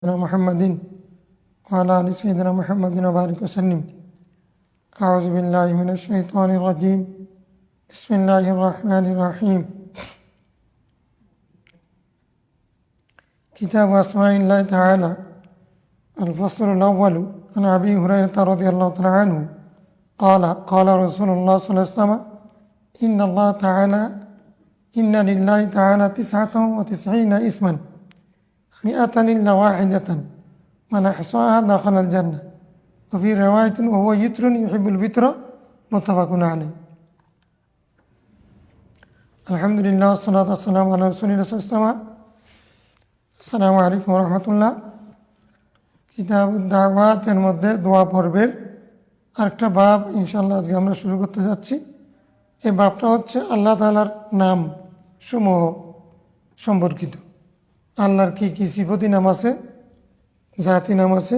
محمد وعلى آل سيدنا محمد وبارك وسلم. أعوذ بالله من الشيطان الرجيم. بسم الله الرحمن الرحيم. كتاب أسماء الله تعالى. الفصل الأول عن أبي هريرة رضي الله تعالى عنه قال رسول الله صلى الله عليه وسلم: إن لله تعالى 99 اسما 100 إلا واحدة من أحصاها دخل الجنة. وفي رواية: وهو يتر يحب الوتر. متفق عليه. الحمد لله والصلاة والسلام على رسول الله صلى الله عليه وسلم. আসসালামু আলাইকুম রহমতুল্লাহ। কিতাবুদ দাওয়াতের মধ্যে দোয়া পর্বের আরেকটা বাব ইনশাআল্লাহ আজকে আমরা শুরু করতে যাচ্ছি। এই বাবটা হচ্ছে আল্লাহ তাআলার নাম সমূহ সম্পর্কিত। আল্লাহর কি কি সিফতি নাম আছে, জাতি নাম আছে।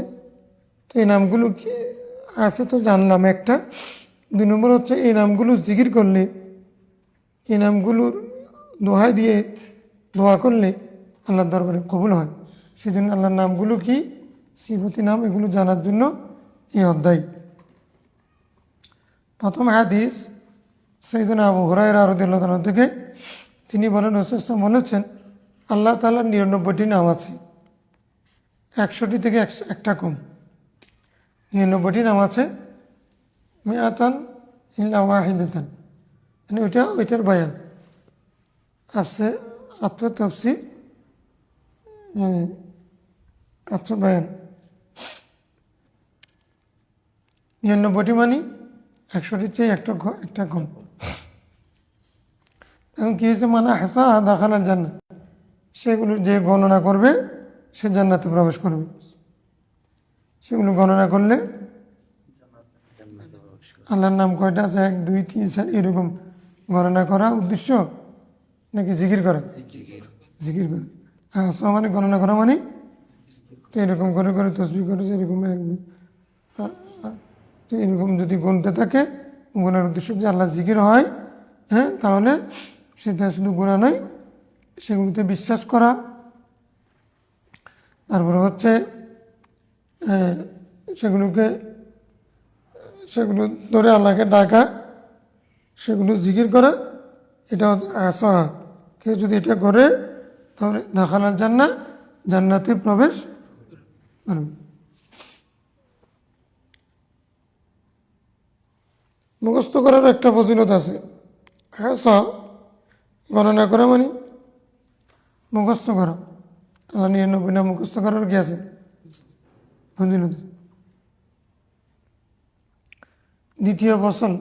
তো এই নামগুলো কি আছে তো জানলাম একটা। 2 নম্বর হচ্ছে এই নামগুলো জিকির করলে, এই নামগুলোর দোহাই দিয়ে দোয়া করলে আল্লাহর দরবারে কবুল হয়। সেই জন্য আল্লাহর নামগুলো কি, সিফতি নাম, এগুলো জানার জন্য এই অধ্যায়। প্রথম হাদিস সাইয়েদনা আবু হুরায়রা রাদিয়াল্লাহু তাআলা থেকে। তিনি বলেন, রাসূল সাল্লাল্লাহু আলাইহি ওয়াসাল্লাম বলেছেন, আল্লাহ তাআলার 99টি নাম আছে, 100টি থেকে একটা কম। 99টি নাম আছে, মিআতান ইল্লা ওয়াহিদাতান, মানে ওইটার বয়ান আছে। তফসির বয়ান 99টি মানে 100টির চেয়ে একটা কম। এখন কি হয়েছে, মানে হাসা দাখালাল জান্নাত, সেগুলো যে গণনা করবে সে জান্নাতে প্রবেশ করবে। সেগুলো গণনা করলে আল্লাহর নাম কয়টা আছে, 1 2 3 4 এরকম গণনা করা উদ্দেশ্য নাকি জিকির করা? জিকির করা। হাসা মানে গণনা করা, মানে তো এরকম করে করে তসবিহ করে, এরকম তো এরকম যদি গুনতে থাকে, গুনার উদ্দেশ্য যে আল্লাহ জিকির হয়, হ্যাঁ, তাহলে সেটা শুধু গুনাহ নয়, সেগুলোতে বিশ্বাস করা। তারপরে হচ্ছে সেগুলো ধরে আল্লাহকে ডাকা, সেগুলো জিকির করা। এটা হচ্ছে আসা। কেউ যদি এটা করে তাহলে দাখালাল জান্নাহ, জান্নাতে প্রবেশ করবে। মুখস্থ করার একটা ফজিলত আছে। আসা গণনা করা মানে মুখস্থ করা। আল্লাহ 99 নাম মুখস্থ করার কি আছে, ফজিলত। দ্বিতীয় ফসল,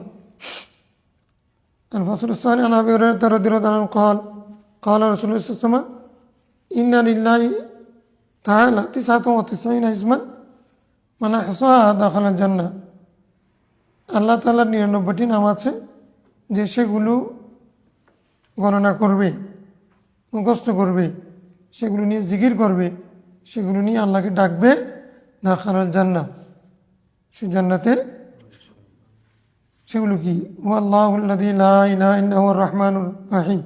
الفصل الثاني عن أبي هريرة رضي الله عنه قال رسول الله صلى الله عليه وسلم: إن لله تعالى 99 اسما من أحصاها دخل الجنة. আল্লাহ তাআলার 99টি নাম আছে, যে সেগুলো গণনা করবে, মুখস্থ করবে, সেগুলো নিয়ে জিকির করবে, সেগুলো নিয়ে আল্লাহকে ডাকবে, দাখালাল জান্নাহ, সে জান্নাতে। সেগুলো কি? ওয়াল্লাহুল্লাযী লা ইলাহা ইল্লা হুয়ার রহমানুর রহিম,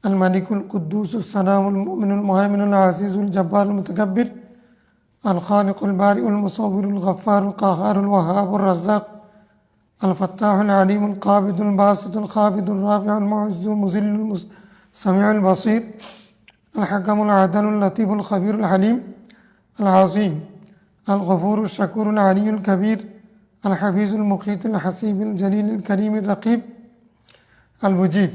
আল মালিকুল কুদ্দুসুস সালামুল মুমিনুল মুহাইমিনুল আজিজুল জব্বারুল মুতাকাব্বির, আল খালিকুল বারিউল মুসাব্বিরুল গফফারুল কাহ্হারুল ওয়াহ্হাবুর রাজ্জাক, আল ফাত্তাহুল আলিমুল কাবিদুল বাসিতুল খাফিদুর রাফিউল মুইজ্জুল মুযিল্লুল সামিউল বাসীর, আল হাকামুল আদালুল লতীফুল খবীরুল হালিম, আল আযীম, আল গফুরুশ শাকুরুল আলিয়ুল কবীর, الحفيظ المقيت الحسيب الجليل الكريم الرقيب، المجيب،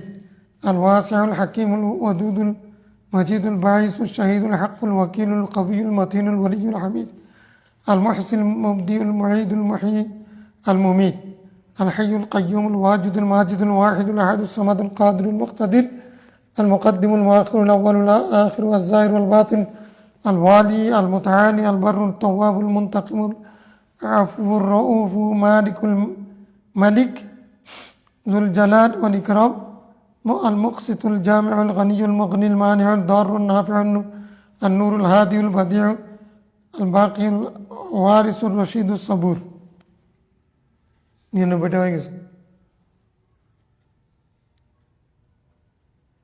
الواسع الحكيم الودود المجيد الباعث الشهيد الحق الوكيل القوي المتين الولي الحميد، المحسن المبدئ المعيد المحيي المميت، الحي القيوم الواجد الماجد الواحد الأحد الصمد القادر المقتدر، المقدم المؤخر الأول الآخر والظاهر والباطن، الوالي المتعالي البر التواب المنتقم العفو الرؤوف مالك الملك ذو الجلال والإكرام، المقسط الجامع الغني المغني المانع الضار النافع النور الهادي البديع الباقي الوارث الرشيد الصبور. 99 হয়ে গেছে।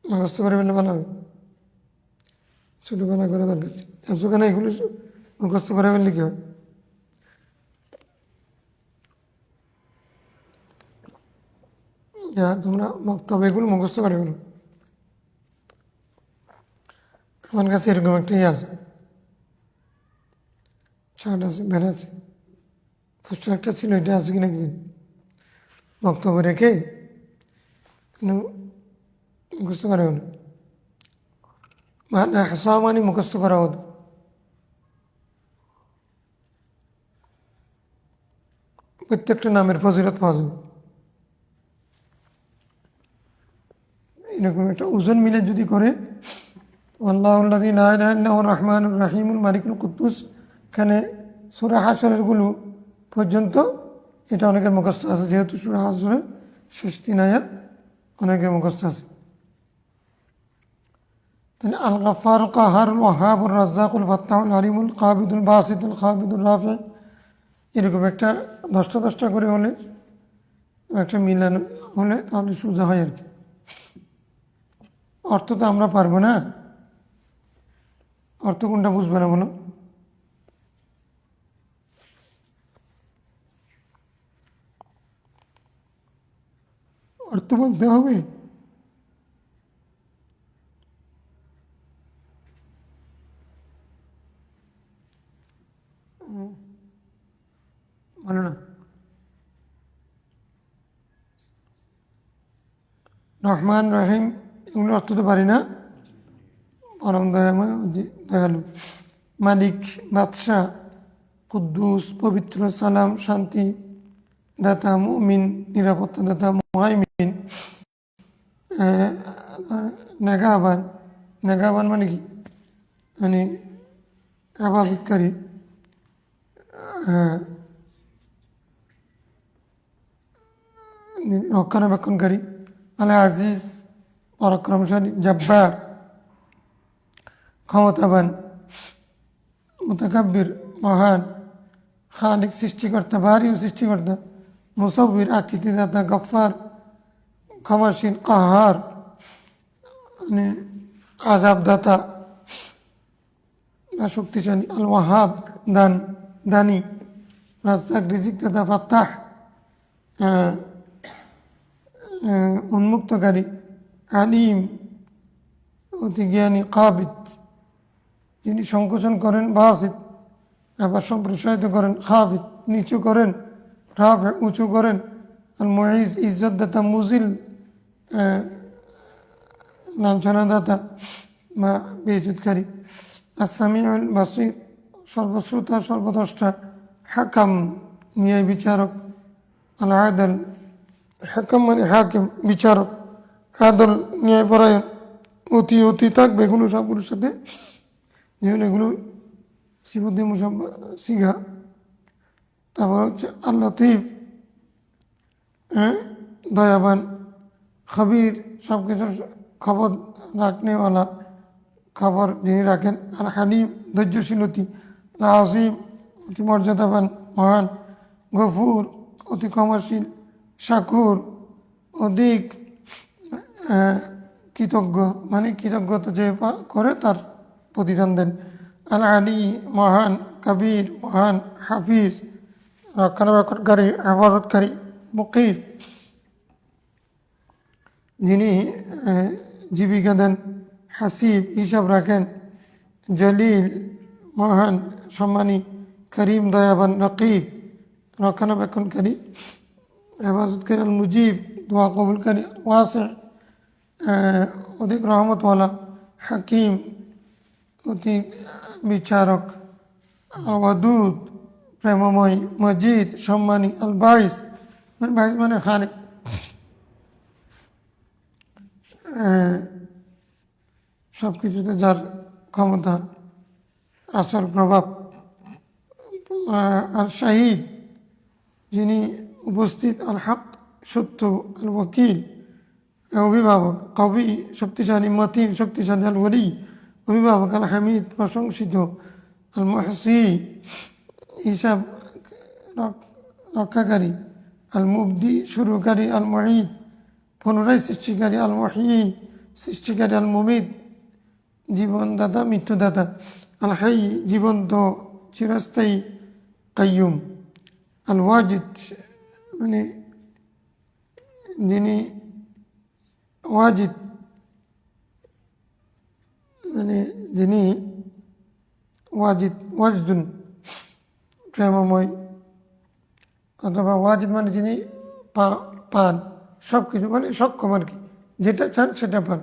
মুখস্থ করে ফেললে ভালো হবে। ছোটোখানা করে দরকার একশোখানা এগুলো মুখস্থ করে ফেললে কি হয়? তোমরা বক্তব্য এগুলো মুখস্থ করে ফেলো। আমার কাছে এরকম একটা আছে, শার্ট আছে, ব্যান আছে, পোস্টার একটা ছিল, এটা আছে কিনা কি বক্তব্য রেখে মুখস্থ করে ফেলো। মানে মুখস্থ করা হতো। প্রত্যেকটা নামের ফজিলত পাওয়া যাবে। এরকম একটা ওজন মিলে যদি করে আল্লাহুল্লাযী লা ইলাহা ইল্লা হুয়া রহমানুর রহিমুল মালিকুল কুদ্দুস, এখানে সূরা হাশরের গুলো পর্যন্ত এটা অনেকের মুখস্থ আছে, যেহেতু সূরা হাশরের শেষ 3 আয়াত অনেকের মুখস্থ আছে। তাহলে আল গাফফার কাহারুল ওয়াহাবুর রাজ্জাকুল ফাত্তাহুল আলিমুল কাবিদুল বাসিতুল খাবিদুল রাফি, এরকম একটা 10টা করে হলে একটা মিলান হলে তাহলে সোজা হয় আর কি। অর্থ তো আমরা পারবো না, অর্থ কোনটা বুঝবে না বলো? অর্থ বলতে হবে। বলো না। রহমান রহিম এগুলো অর্থ তো পারি না, পরম দয়াময় দয়ালু। মালিক বাদশাহ, কুদ্দুস পবিত্র, সালাম শান্তি দাতা, মুমিন নিরাপত্তা দাতা, মুহাইমিন নেগাবান। নেগাবান মানে কি? মানে আবাদতকারী, রক্ষণাবেক্ষণকারী। আল আজিজ পরাক্রমশালী, জব্বার ক্ষমতাবান, মুতাকাব্বির মহান, খালিক সৃষ্টিকর্তা, ভারী সৃষ্টিকর্তা, মুসাব্বির আকৃতিদাতা, গফফার ক্ষমাশীল, কাহার মানে আযাবদাতা বা শক্তিশালী, আল ওয়াহাব দানি, রাজ্জাক রিজিক দাতা, ফাত্তাহ উন্মুক্তকারী, আলিম অতি জ্ঞানী, কাবিদ যিনি সংকোচন করেন, বাসিত আবার সম্প্রসারিত করেন, খাফিদ নিচু করেন, রাফে উঁচু করেন, আল মুঈজ ইজ্জতদাতা, মুজিল লাঞ্ছনাদাতা বা বেইজ্জতকারী, আস-সামিউল বাসীর সর্বশ্রোতা সর্বদ্রষ্টা, হাকাম ন্যায় বিচারক, আল আদল হাকাম মানে হাকিম বিচারক, আদল ন্যায়পরায়ণ, অতি থাকবে এগুলো সবগুলোর সাথে, যেগুলো এগুলো সিবুদ্দি মুসাব্বা সিঘা। তারপর হচ্ছে আল লতিফ দয়াবান, খবির সব কিছুর খবর রাখনেওয়ালা, খবর যিনি রাখেন, আর হালিম ধৈর্যশীলতি, আজিম অতি মর্যাদাবান মহান, গফুর অতি ক্ষমাশীল, শাকুর অধিক কৃতজ্ঞ মানে কৃতজ্ঞতা যে করে তার প্রতিদান দেন, আল আলী মহান, কবির মহান, হাফিজ রক্ষণাবেক্ষণকারী, হেফাজতকারী, মুকির যিনি জীবিকা দেন, হাসিব হিসাব রাখেন, জলিল মহান সম্মানী, করিম দয়াবান, রকিব রক্ষণাবেক্ষণকারী, হেফাজতকারী, আল মুজিব দোয়া কবুলকারী, ওয়াসি অধিক রহমতওয়ালা, হাকিম অতি বিচারক, আল ওয়াদুদ প্রেমময়, মজিদ সম্মানী, আল বাইস মানে খালিক সব কিছুতে যার ক্ষমতা আসর প্রভাব, আর শাহিদ যিনি উপস্থিত, আল হক সত্য, আল ওয়াকিল অভিভাবক, কবি শক্তিশালী, মতিন শক্তিশালী, আল ওয়ালি অভিভাবক, আল হামিদ প্রশংসিত, আল মুহসি হিসাব রক্ষাকারী, আল মুবদি শুরুকারী, আল মুঈদ পুনরায় সৃষ্টিকারী, আল মুহয়ি সৃষ্টিকারী, আল মুমিত জীবনদাতা মৃত্যুদাতা, আল হাই জীবন্ত চিরস্থায়ী, কাইয়ুম, আল ওয়াজিদ মানে যিনি ওয়াজিদ মানে যিনি ওয়াজিদ, ওয়াজদুন প্রেমময়, অথবা ওয়াজিদ মানে যিনি পান সব কিছু, মানে সক্ষম আর কি, যেটা চান সেটা পান।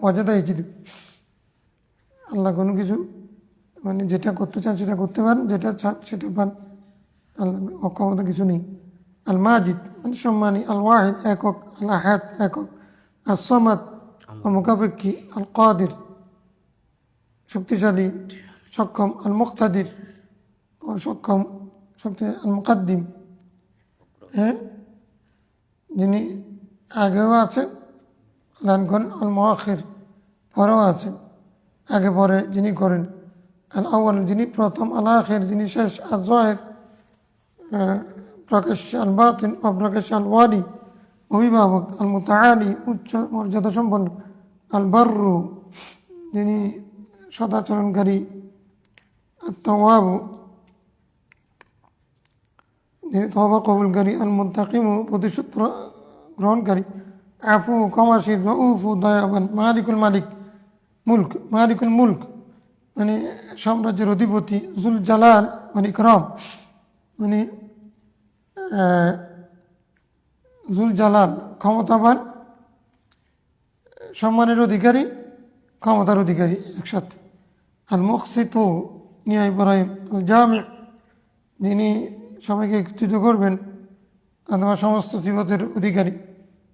ওয়াজাদা ইজিদু, আল্লাহ কোনো কিছু মানে যেটা করতে চান সেটা করতে পারেন, যেটা চান সেটা পান, আল্লাহ অক্ষমতা কিছু নেই। আল মাজিদ মানে সম্মানী, আল ওয়াহিদ একক, আল আহাদ একক, আর সমাদ অমুখাপেক্ষী, আল কাদির শক্তিশালী সক্ষম, আল মুক্তাদির সক্ষম শক্তি, আল মুকাদ্দিম হ্যাঁ যিনি আগেও আছেন দানক্ষণ, আল মুআখির পরেও আছেন, আগে পরে যিনি করেন, আল আউয়াল যিনি প্রথম, আল আখির যিনি শেষ, আল যাহির প্রকাশ্য, আল বাতিন অপ্রকাশ্য, আল ওয়ালি অভিভাবক, আল মুতাআলি উচ্চ মর্যাদা সম্পন্ন, আল বাররু যিনি সদাচরণকারী, আত তাওয়াবু যিনি তওবা কবুলকারী, আল মুনতাকিমু প্রতিশোধ গ্রহণকারী, আফু ক্ষমাশীল, রউফু দয়াবান, মালিকুল মালিক মুলক, মালিকুল মুলক মানে সাম্রাজ্যের অধিপতি, জুল জালাল মানে ইকরাম মানে জুল জালাল ক্ষমতাবান, সম্মানের অধিকারী, ক্ষমতার অধিকারী একসাথে, আল মুকসিতু ন্যায় পরায়ণ, আল জামি যিনি সবাইকে একত্রিত করবেন অথবা সমস্ত সিফতের অধিকারী,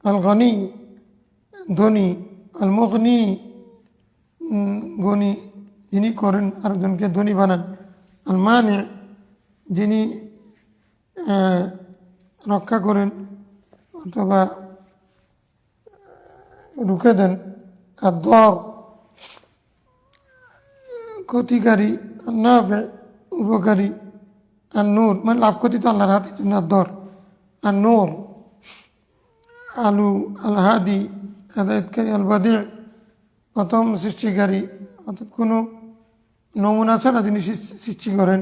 আল গনি ধনী, আল মুগনি গনি যিনি করেন আরেকজনকে ধনী বানান, আল মানি যিনি রক্ষা করেন অথবা রুখে দেন, আর দর ক্ষতিকারী, নাফে উপকারী, আর নূর মানে লাভ ক্ষতি তো আল্লাহর হাতে, দর, আর নূর আলু, আল হাদি হেদায়তকারী, আল বাদি প্রথম সৃষ্টিকারী অর্থাৎ কোনো নমুনা ছাড়া যিনি সৃষ্টি করেন,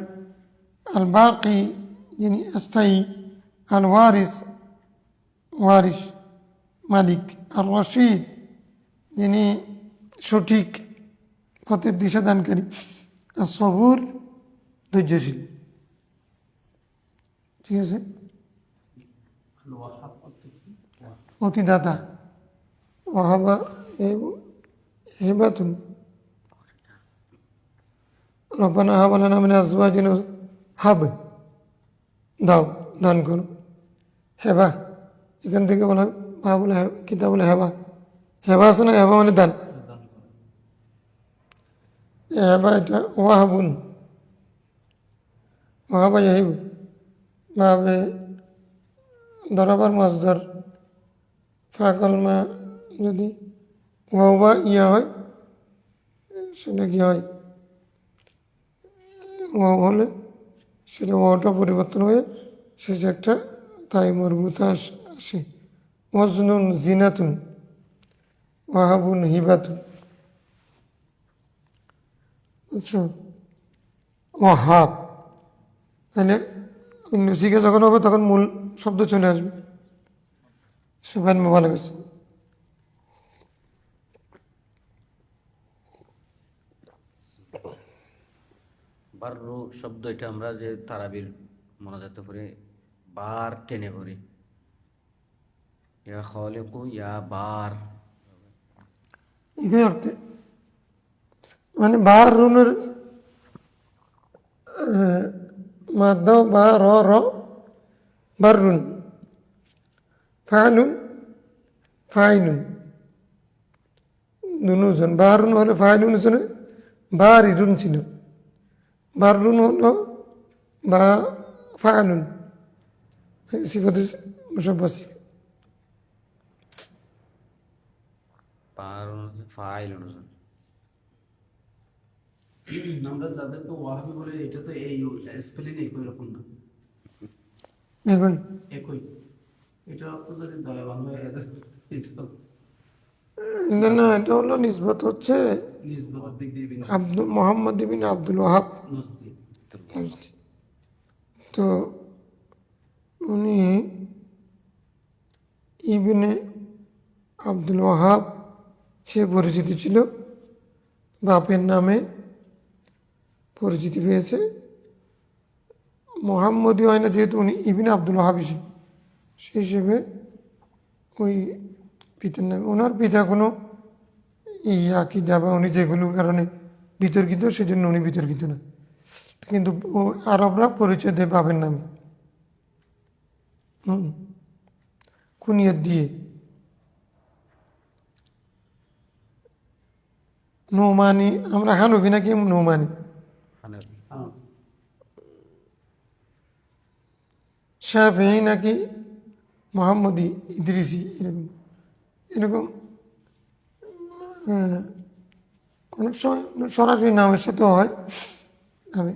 আল বাকি যিনি স্থায়ী, আল ওয়ারিস ওয়ারিস মালিক, আর রশিদ যিনি সঠিক পথের দিশা দানকারী, আর সবুর ধৈর্যশীল। ঠিক আছে, অতিদাতা, ওয়াহাবা হেবাতুন, রব্বানা হাব লানা মিন আজওয়াজিনা, হাব দাও দান করো, হেবা এখান থেকে বলা বা বলে কিতাব বলে হেবা, হেবা আছে না, হেবা মানে দান, হেবা এটা ওয়াহাবুন, ওয়াহাবা ইয়াহিবু ভাবে দরাবার মাজদার, ফাকল মা যদি ওয়াও বা ইয়া হয় সেটা কি হয়, ওয়াও হলে সেটা ওয়াওটা পরিবর্তন হয়ে শেষে একটা তাই মরবুতা আসে, ওয়াজনুন জিনাতুন, ওয়াহাবুন হিবাতুন, বুঝছো, ওয়াহাব তাহলে শিখে যখন হবে তখন মূল শব্দ চলে আসবে। সুবহান মুবারক আছে। বাররু শব্দ এটা আমরা যে তারাবির মোনাজাত করে বার টেনে পড়ি, ইয়া খালিকু ইয়া বার, এই অর্থে মানে বার রুনের মাদ্দা বা র র বাররুন, ফাইলুন ফাইলুন দুজন, বারুন হলে ফাইলুন ছিল, বারিরুন ছিল, বাররুন হলো বা ফাইলুন সিফাতে মুশাব্বাসি, ফাইল আমরা যাদেরকে ওয়াহাবি বলে এটা তো এই স্পেলিং একই রকম না, এখন একই, এটা অর্থ যদি দয়াবান হয় এটা না না, এটা হলো নিসবত হচ্ছে নিসবতের দিক দিয়ে বিন মোহাম্মদ ইবিন আব্দুল ওয়াহাব নজদি। নজদি। তো উনি ইবিনে আব্দুল ওয়াহাব সে পরিচিতি ছিল, বাপের নামে পরিচিতি পেয়েছে। মোহাম্মদী হয় না, যেহেতু উনি ইবিনে আব্দুল ওয়াহাব হিসেবে, সেই হিসেবে ওই পিতার নামে। ওনার পিতা কোনো আকিদা বা উনি যেগুলো কারণে বিতর্কিত, সেজন্য উনি বিতর্কিত না, কিন্তু ও আরবরা পরিচয় দেয় বাপের নামে কুনিয়ত দিয়ে। নৌমানি, আমরা হানফি নাকি নৌমানি, হানাফি। হ্যাঁ, শাফিঈ নাকি মোহাম্মদী ইদ্রিসি, এরকম এরকম অনেক সময় সরাসরি নামের সাথেও হয়। আমি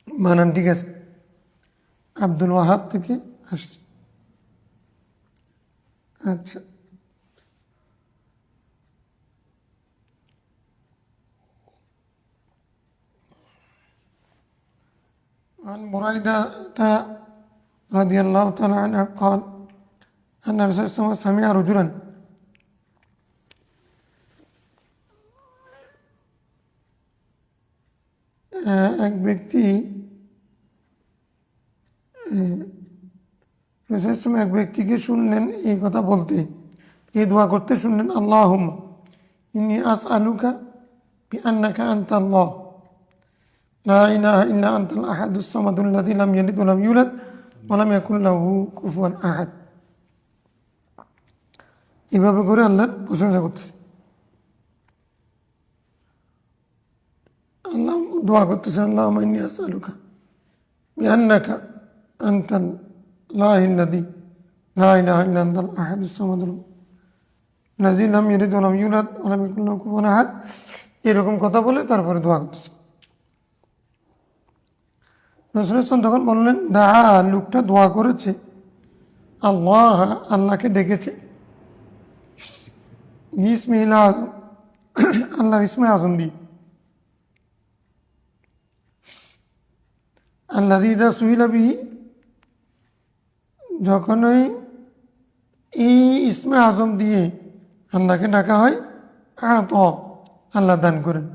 বানান ঠিক আছে, আব্দুল ওয়াহাব থেকে আসছে। আচ্ছা, عن بريدة رضي الله تعالى عنه قال أن الرسول صلى الله عليه وسلم سمع رجلا এক ব্যক্তি রাসূল এক ব্যক্তিকে শুনলেন এই কথা বলতে, এই দোয়া করতে শুনলেন, আল্লাহুম্মা ইন্নী আসআলুকা বিআন্নাকা আনতাল্লাহ লা ইলাহা ইল্লা আনতাল আহাদুস সামাদুল লাযী লাম ইয়ালিদ ওয়া লাম ইউলাদ ওয়া লাম ইয়াকুল লাহু কুফুয়ান আহাদ। এভাবে করে আল্লাহর প্রশংসা করতেছে, আল্লাহ দোয়া করতেছেন, আল্লাহুম্মা ইন্নী আসআলুকা বিআন্নাকা আনতাল লাযী লা ইলাহা ইল্লা আনতাল আহাদুস সামাদুল লাযী লাম ইয়ালিদ ওয়া লাম ইউলাদ ওয়া লাম ইয়াকুল লাহু কুফুয়ান আহাদ। এরকম কথা বলে তারপরে দোয়া করতেছে। রাসূল তখন বললেন, লোকটা দোয়া করেছে, আল্লাহ আল্লাহকে ডেকেছে ইসমিল আযম, আল্লাহর ইসমে আযম দিয়ে, আল্লাযী ইযা সুইলা বিহি, যখন এই ইসমে আযম দিয়ে আল্লাহকে ডাকা হয়, আতা আল্লাহ দান করেন,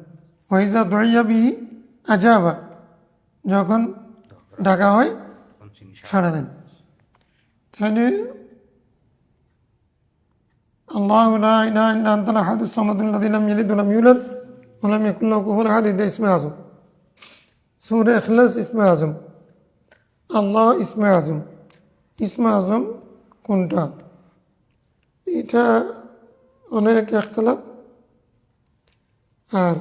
ওয়া ইযা দুইয়া বিহি আজাবা, যখন ডাকা হয় তখন তিনি সাড়া দেন। তাহলে আল্লাহু লা ইলাহা ইল্লা আনতাল আহাদুস সামাদুল লাযী লাম ইয়ালিদ ওয়া লাম ইউলাদ ওয়া লাম ইয়াকুল লাহু কুফুয়ান আহাদ, এটা ইসমে আযম। সূরা ইখলাস ইসমে আযম, আল্লাহ ইসমে আযম। ইসমে আযম কোনটা, এটা অনেক ইখতিলাফ। আর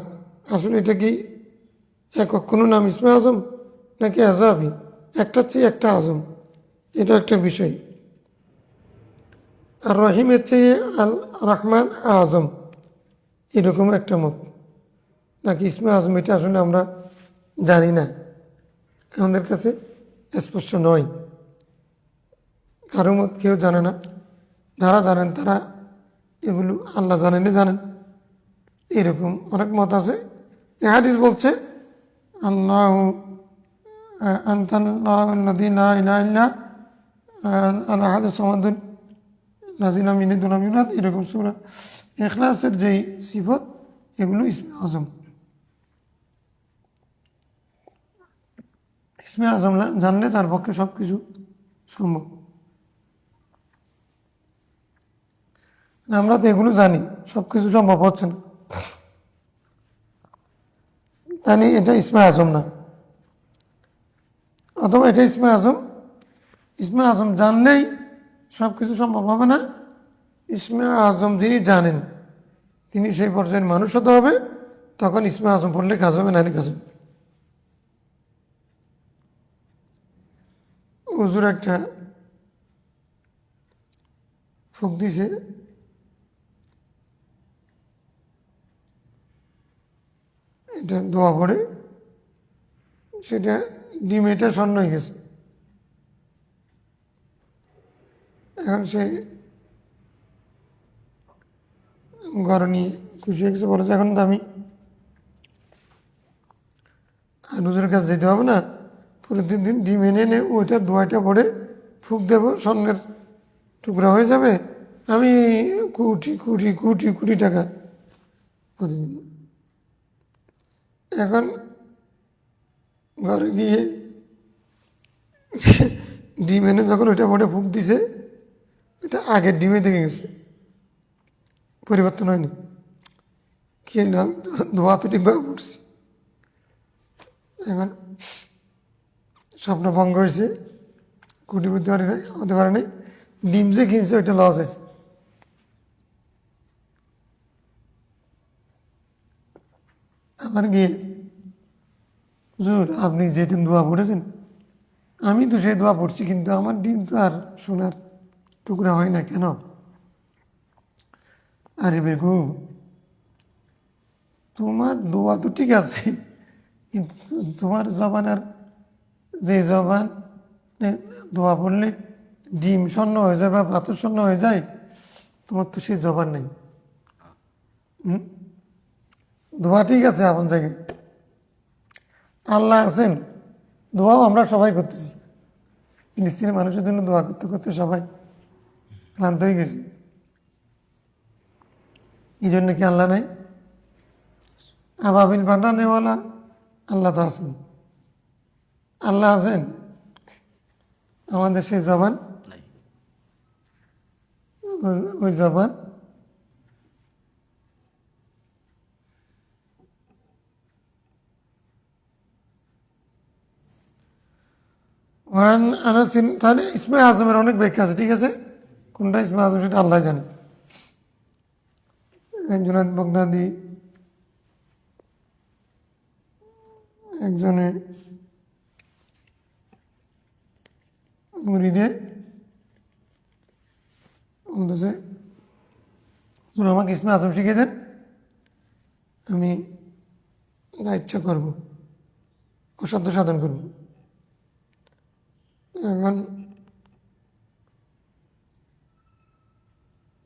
আসলে এটা কি একক কোনো নাম ইসমে আযম নাকি আযাবি, একটা চেয়ে একটা আযম, এটা একটা বিষয়। আর রহিমের চেয়ে আল রহমান আজম, এরকম একটা মত, নাকি ইসমে আজম, এটা আসলে আমরা জানি না, আমাদের কাছে স্পষ্ট নয়, কারো মত কেউ জানে না। যারা জানেন তারা এগুলো আল্লাহ জানেন জানেন, এরকম অনেক মত আছে। এই হাদিস বলছে, আল্লাহ আনতাল্লাযী লা ইলাহা ইল্লা আল আহাদুস সামাদুল লাযী লাম ইয়ালিদ ওয়া লাম ইউলাদ, এরকম সূরা ইখলাসের যেই সিফত, এগুলো ইসমে আযম। ইসমে আযম জানলে তার পক্ষে সব কিছু সম্ভব। আমরা তো এগুলো জানি, সব কিছু সম্ভব হচ্ছে না, জানি এটা ইসমে আযম না, অথবা এটা ইসমে আযম। ইসমে আযম জানলেই সব কিছু সম্ভব হবে না। ইসমে আযম যিনি জানেন তিনি সেই পর্যায়ের মানুষ হতে হবে, তখন ইসমে আযম পড়লে কাজ হবে, নাহলে কাজ হবে। হুজুর একটা ফুক দিছে, এটা দোয়া পড়ে, সেটা ডিমেটা স্বর্ণ হয়ে গেছে। এখন সে ঘরে নিয়ে খুশি হয়ে গেছে, বলেছে এখন তো আমি আর হুজুরের কাছে যেতে হবে না, প্রতিদিন ডিম এনে এনে ওইটা দোয়াটা পড়ে ফুক দেব, স্বর্ণের টুকরা হয়ে যাবে, আমি কোটি কোটি কোটি কোটি টাকা প্রতিদিন। এখন ঘরে গিয়ে ডিম এনে যখন ওইটা পড়ে ফুক দিছে, ওইটা আগের ডিমে দেখে গেছে, পরিবর্তন হয়নি। কি হলো, আমি ধোয়া তো ডিব্বা উঠছি। এখন স্বপ্ন ভঙ্গ হয়েছে, কোটিপতি হতে পারে নাই, ডিম যে কিনছে ওইটা লস হয়েছে। আমার গিয়ে হুজুর আপনি যেদিন দোয়া পড়েছেন আমি তো সেই দোয়া পড়ছি, কিন্তু আমার ডিম তো আর সোনার টুকরা হয় না কেন? আরে বেগম, তোমার দোয়া তো ঠিক আছে, কিন্তু তোমার জবানের যে জবান দোয়া পড়লে ডিম স্বর্ণ হয়ে যায় বা পাথর স্বর্ণ হয়ে যায়, তোমার তো সেই জবান নেই। দোয়া ঠিক আছে আপন জায়গায়, আল্লাহ আছেন, দোয়াও আমরা সবাই করতেছি, ফিলিস্তিনের মানুষের জন্য দোয়া করতে করতে সবাই ক্লান্ত হয়ে গেছে। এই জন্য কি আল্লাহ নাই? আবাবিল বানানেওয়ালা আল্লাহ তো আছেন, আল্লাহ আছেন, আমাদের সেই জবান, নাই। ওই জবান ওয়ান আনাসিন। তাহলে ইসমে আজমের অনেক ব্যাখ্যা আছে, ঠিক আছে, কোনটা ইসমে আজম সেটা আল্লাহ জানে। জুনাদ বগদাদি একজনে মুরিদের বলতেছে, তোর আমাকে ইসমে আজম শিখে দেন, আমি যা ইচ্ছা করবো, অসাধ্য সাধন করব। এখন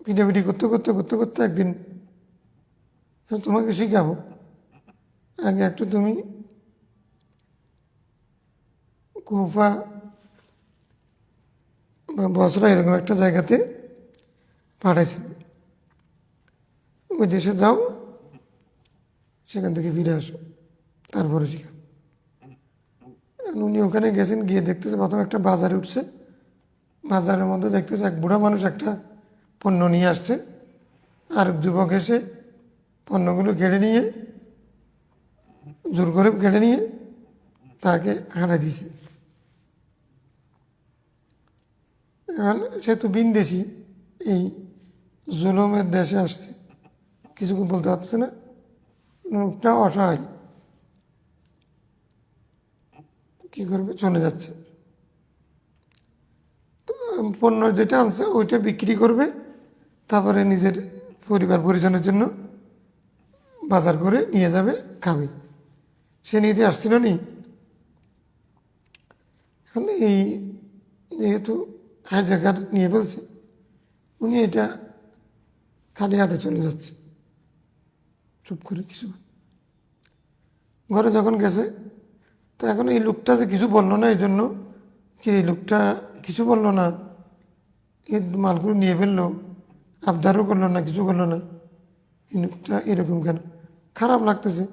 পিটাপিটি করতে করতে করতে করতে একদিন তোমাকে শিখাবো, আগে একটু তুমি কুফা বা বসরা এরকম একটা জায়গাতে পাঠাইছেন, ওই দেশে যাও, সেখান থেকে ফিরে আসো, তারপরে শিখা। উনি ওখানে গেছেন, গিয়ে দেখতেছে প্রথম একটা বাজারে উঠছে, বাজারের মধ্যে দেখতেছে এক বুড়া মানুষ একটা পণ্য নিয়ে আসছে, আর যুবক এসে পণ্যগুলো কেড়ে নিয়ে, জোর করে কেড়ে নিয়ে তাকে হাঁটা দিছে। এখন সে তো বিনদেশি, এই জুলুমের দেশে আসছে, কিছু বলতে পারছে না, মুখটা অসহায়, কি করবে, চলে যাচ্ছে। পণ্য যেটা আনছে ওইটা বিক্রি করবে, তারপরে নিজের পরিবার পরিজনের জন্য বাজার করে নিয়ে যাবে, খাবে। সে নিতে আসছিল নি। এখন এই যেহেতু হাইজাকার নিয়ে বলছে, উনি এটা খালি হাতে চলে যাচ্ছে, চুপ করে কিছু। ঘরে যখন গেছে, তো এখন এই লোকটা যে কিছু বললো না, এই জন্য কি এই লোকটা কিছু বললো না, এই মালগুলো নিয়ে ফেললো, আবদারও করলো না, কিছু করলো না, এই লোকটা এরকম কেন, খারাপ লাগতেছে।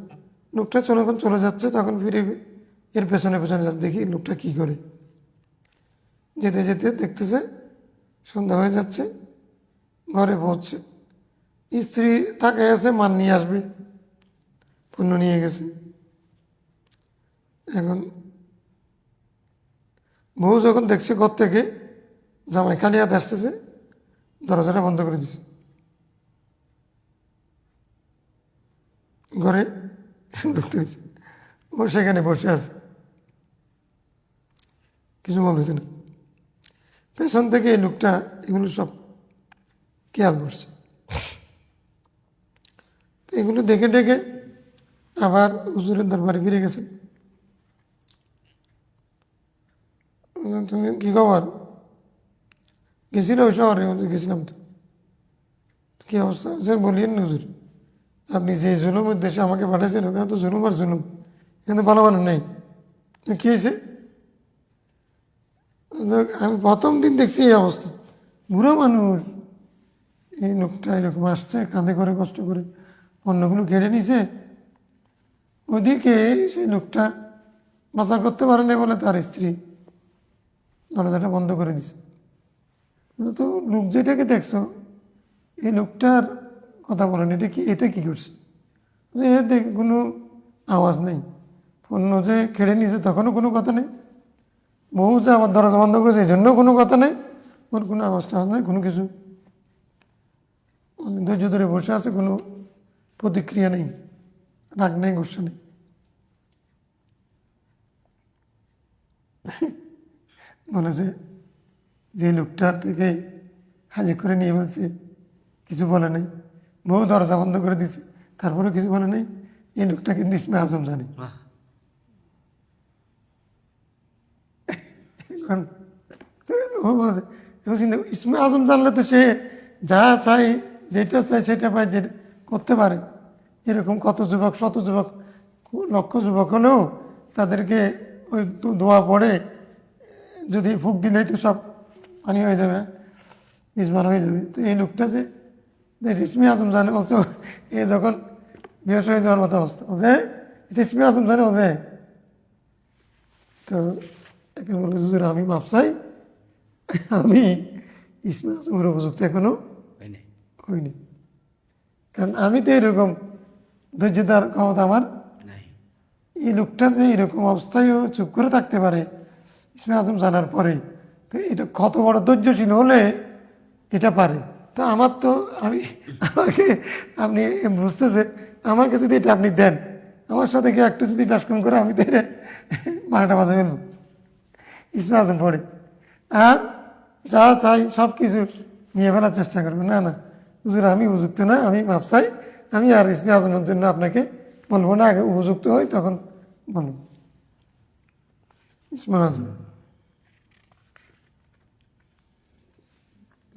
লোকটা যখন চলে যাচ্ছে তখন ফিরে এর পেছনে পেছনে যাচ্ছে, দেখি লোকটা কি করে। যেতে যেতে দেখতেছে সন্ধ্যা হয়ে যাচ্ছে, ঘরে পৌঁছছে, স্ত্রী তাকে আছে মাল নিয়ে আসবে, পণ্য নিয়ে গেছে। এখন বউ যখন দেখছে ঘর থেকে জামাই খালি হাতে আসতেছে, দরজাটা বন্ধ করে দিছে, ঘরে ঢুকতে হয়েছে। ও সেখানে বসে আছে, কিছু বলতেছে না। পেছন থেকে এই লোকটা এগুলো সব খেয়াল করছে। তো এগুলো দেখে দেখে আবার হুজুরের দরবারে ফিরে গেছে। তুমি কি খবর, গেছিল ওই শহরে? গেছিলাম তো। কি অবস্থা হয়েছে বলিয়েন না হুজুর, আপনি যে জুলুমের দেশে আমাকে পাঠাইছেন ওখানে তো জুলুম আর জুলুম, কিন্তু ভালো ভালো নেই। তো কী হয়েছে? আমি প্রথম দিন দেখছি এই অবস্থা, বুড়ো মানুষ, এই লোকটা এরকম আসছে কাঁধে করে কষ্ট করে অন্যগুলো কেড়ে নিছে, ওদিকে সেই লোকটা বাজার করতে পারে না বলে তার স্ত্রী দরজাটা বন্ধ করে দিছে। তো লোক যেটাকে দেখছো এই লোকটার কথা বলেন, এটা কি করছে? এর দেখে কোনো আওয়াজ নেই, পণ্য যে খেড়ে নিয়েছে তখনও কোনো কথা নেই, বউ যে আবার দরজা বন্ধ করেছে এই জন্য কোনো কথা নেই, ওর কোনো আওয়াজ টাওয়াজ নেই, কোনো কিছু ধৈর্য ধরে বসে আছে, কোনো প্রতিক্রিয়া নেই, রাগ নেই, গুসা নেই। বলেছে যে লোকটা থেকে হাজির করে নিয়ে বলছে কিছু বলে নাই, বউ দরজা বন্ধ করে দিছে তারপরেও কিছু বলে নাই, এই লোকটা কিন্তু ইসমে আজম জানে। বাহ, এখন ও বলে, ইসমে আজম জানলে তো সে যা চাই যেটা চাই সেটা পায়, যেটা করতে পারে। এরকম কত যুবক, শত যুবক, লক্ষ যুবক হলেও তাদেরকে ওই দোয়া পড়ে যদি ফুক দিলেই তো সব পানি হয়ে যাবে, ইসমান হয়ে যাবে। তো এই লোকটা যে ইসমে আজম জানে বলছে, এ যখন বিয়ে হয়ে যাওয়ার মতো অবস্থা, ওদের এটা ইসমে আজম জানে ওদের। তো তাকে বলে হুজুর আমি মাপ চাই, আমি ইসমে আজমের উপযুক্ত এখনো হয় নাই। হইনি, কারণ আমি তো এরকম ধৈর্যতার ক্ষমতা আমার নাই। এই লোকটা যে এরকম অবস্থায়ও চুপ করে থাকতে পারে ইসমে আজম জানার পরে, তো এটা কত বড় ধৈর্যশীল হলে এটা পারে। তো আমার তো আমাকে আপনি বুঝতেছে, আমাকে যদি এটা আপনি দেন, আমার সাথে কি একটু যদি ব্যাসকম করে আমি তো এটা 12টা বাজে ফেলব, ইসমে আজম পড়ে আর যা চাই সব কিছু নিয়ে ফেলার চেষ্টা করবো। না না হুজুর আমি উপযুক্ত না, আমি মাপ চাই, আমি আর ইসমে আজমের জন্য আপনাকে বলবো না, আগে উপযুক্ত হই তখন বলব। ইসমে আজম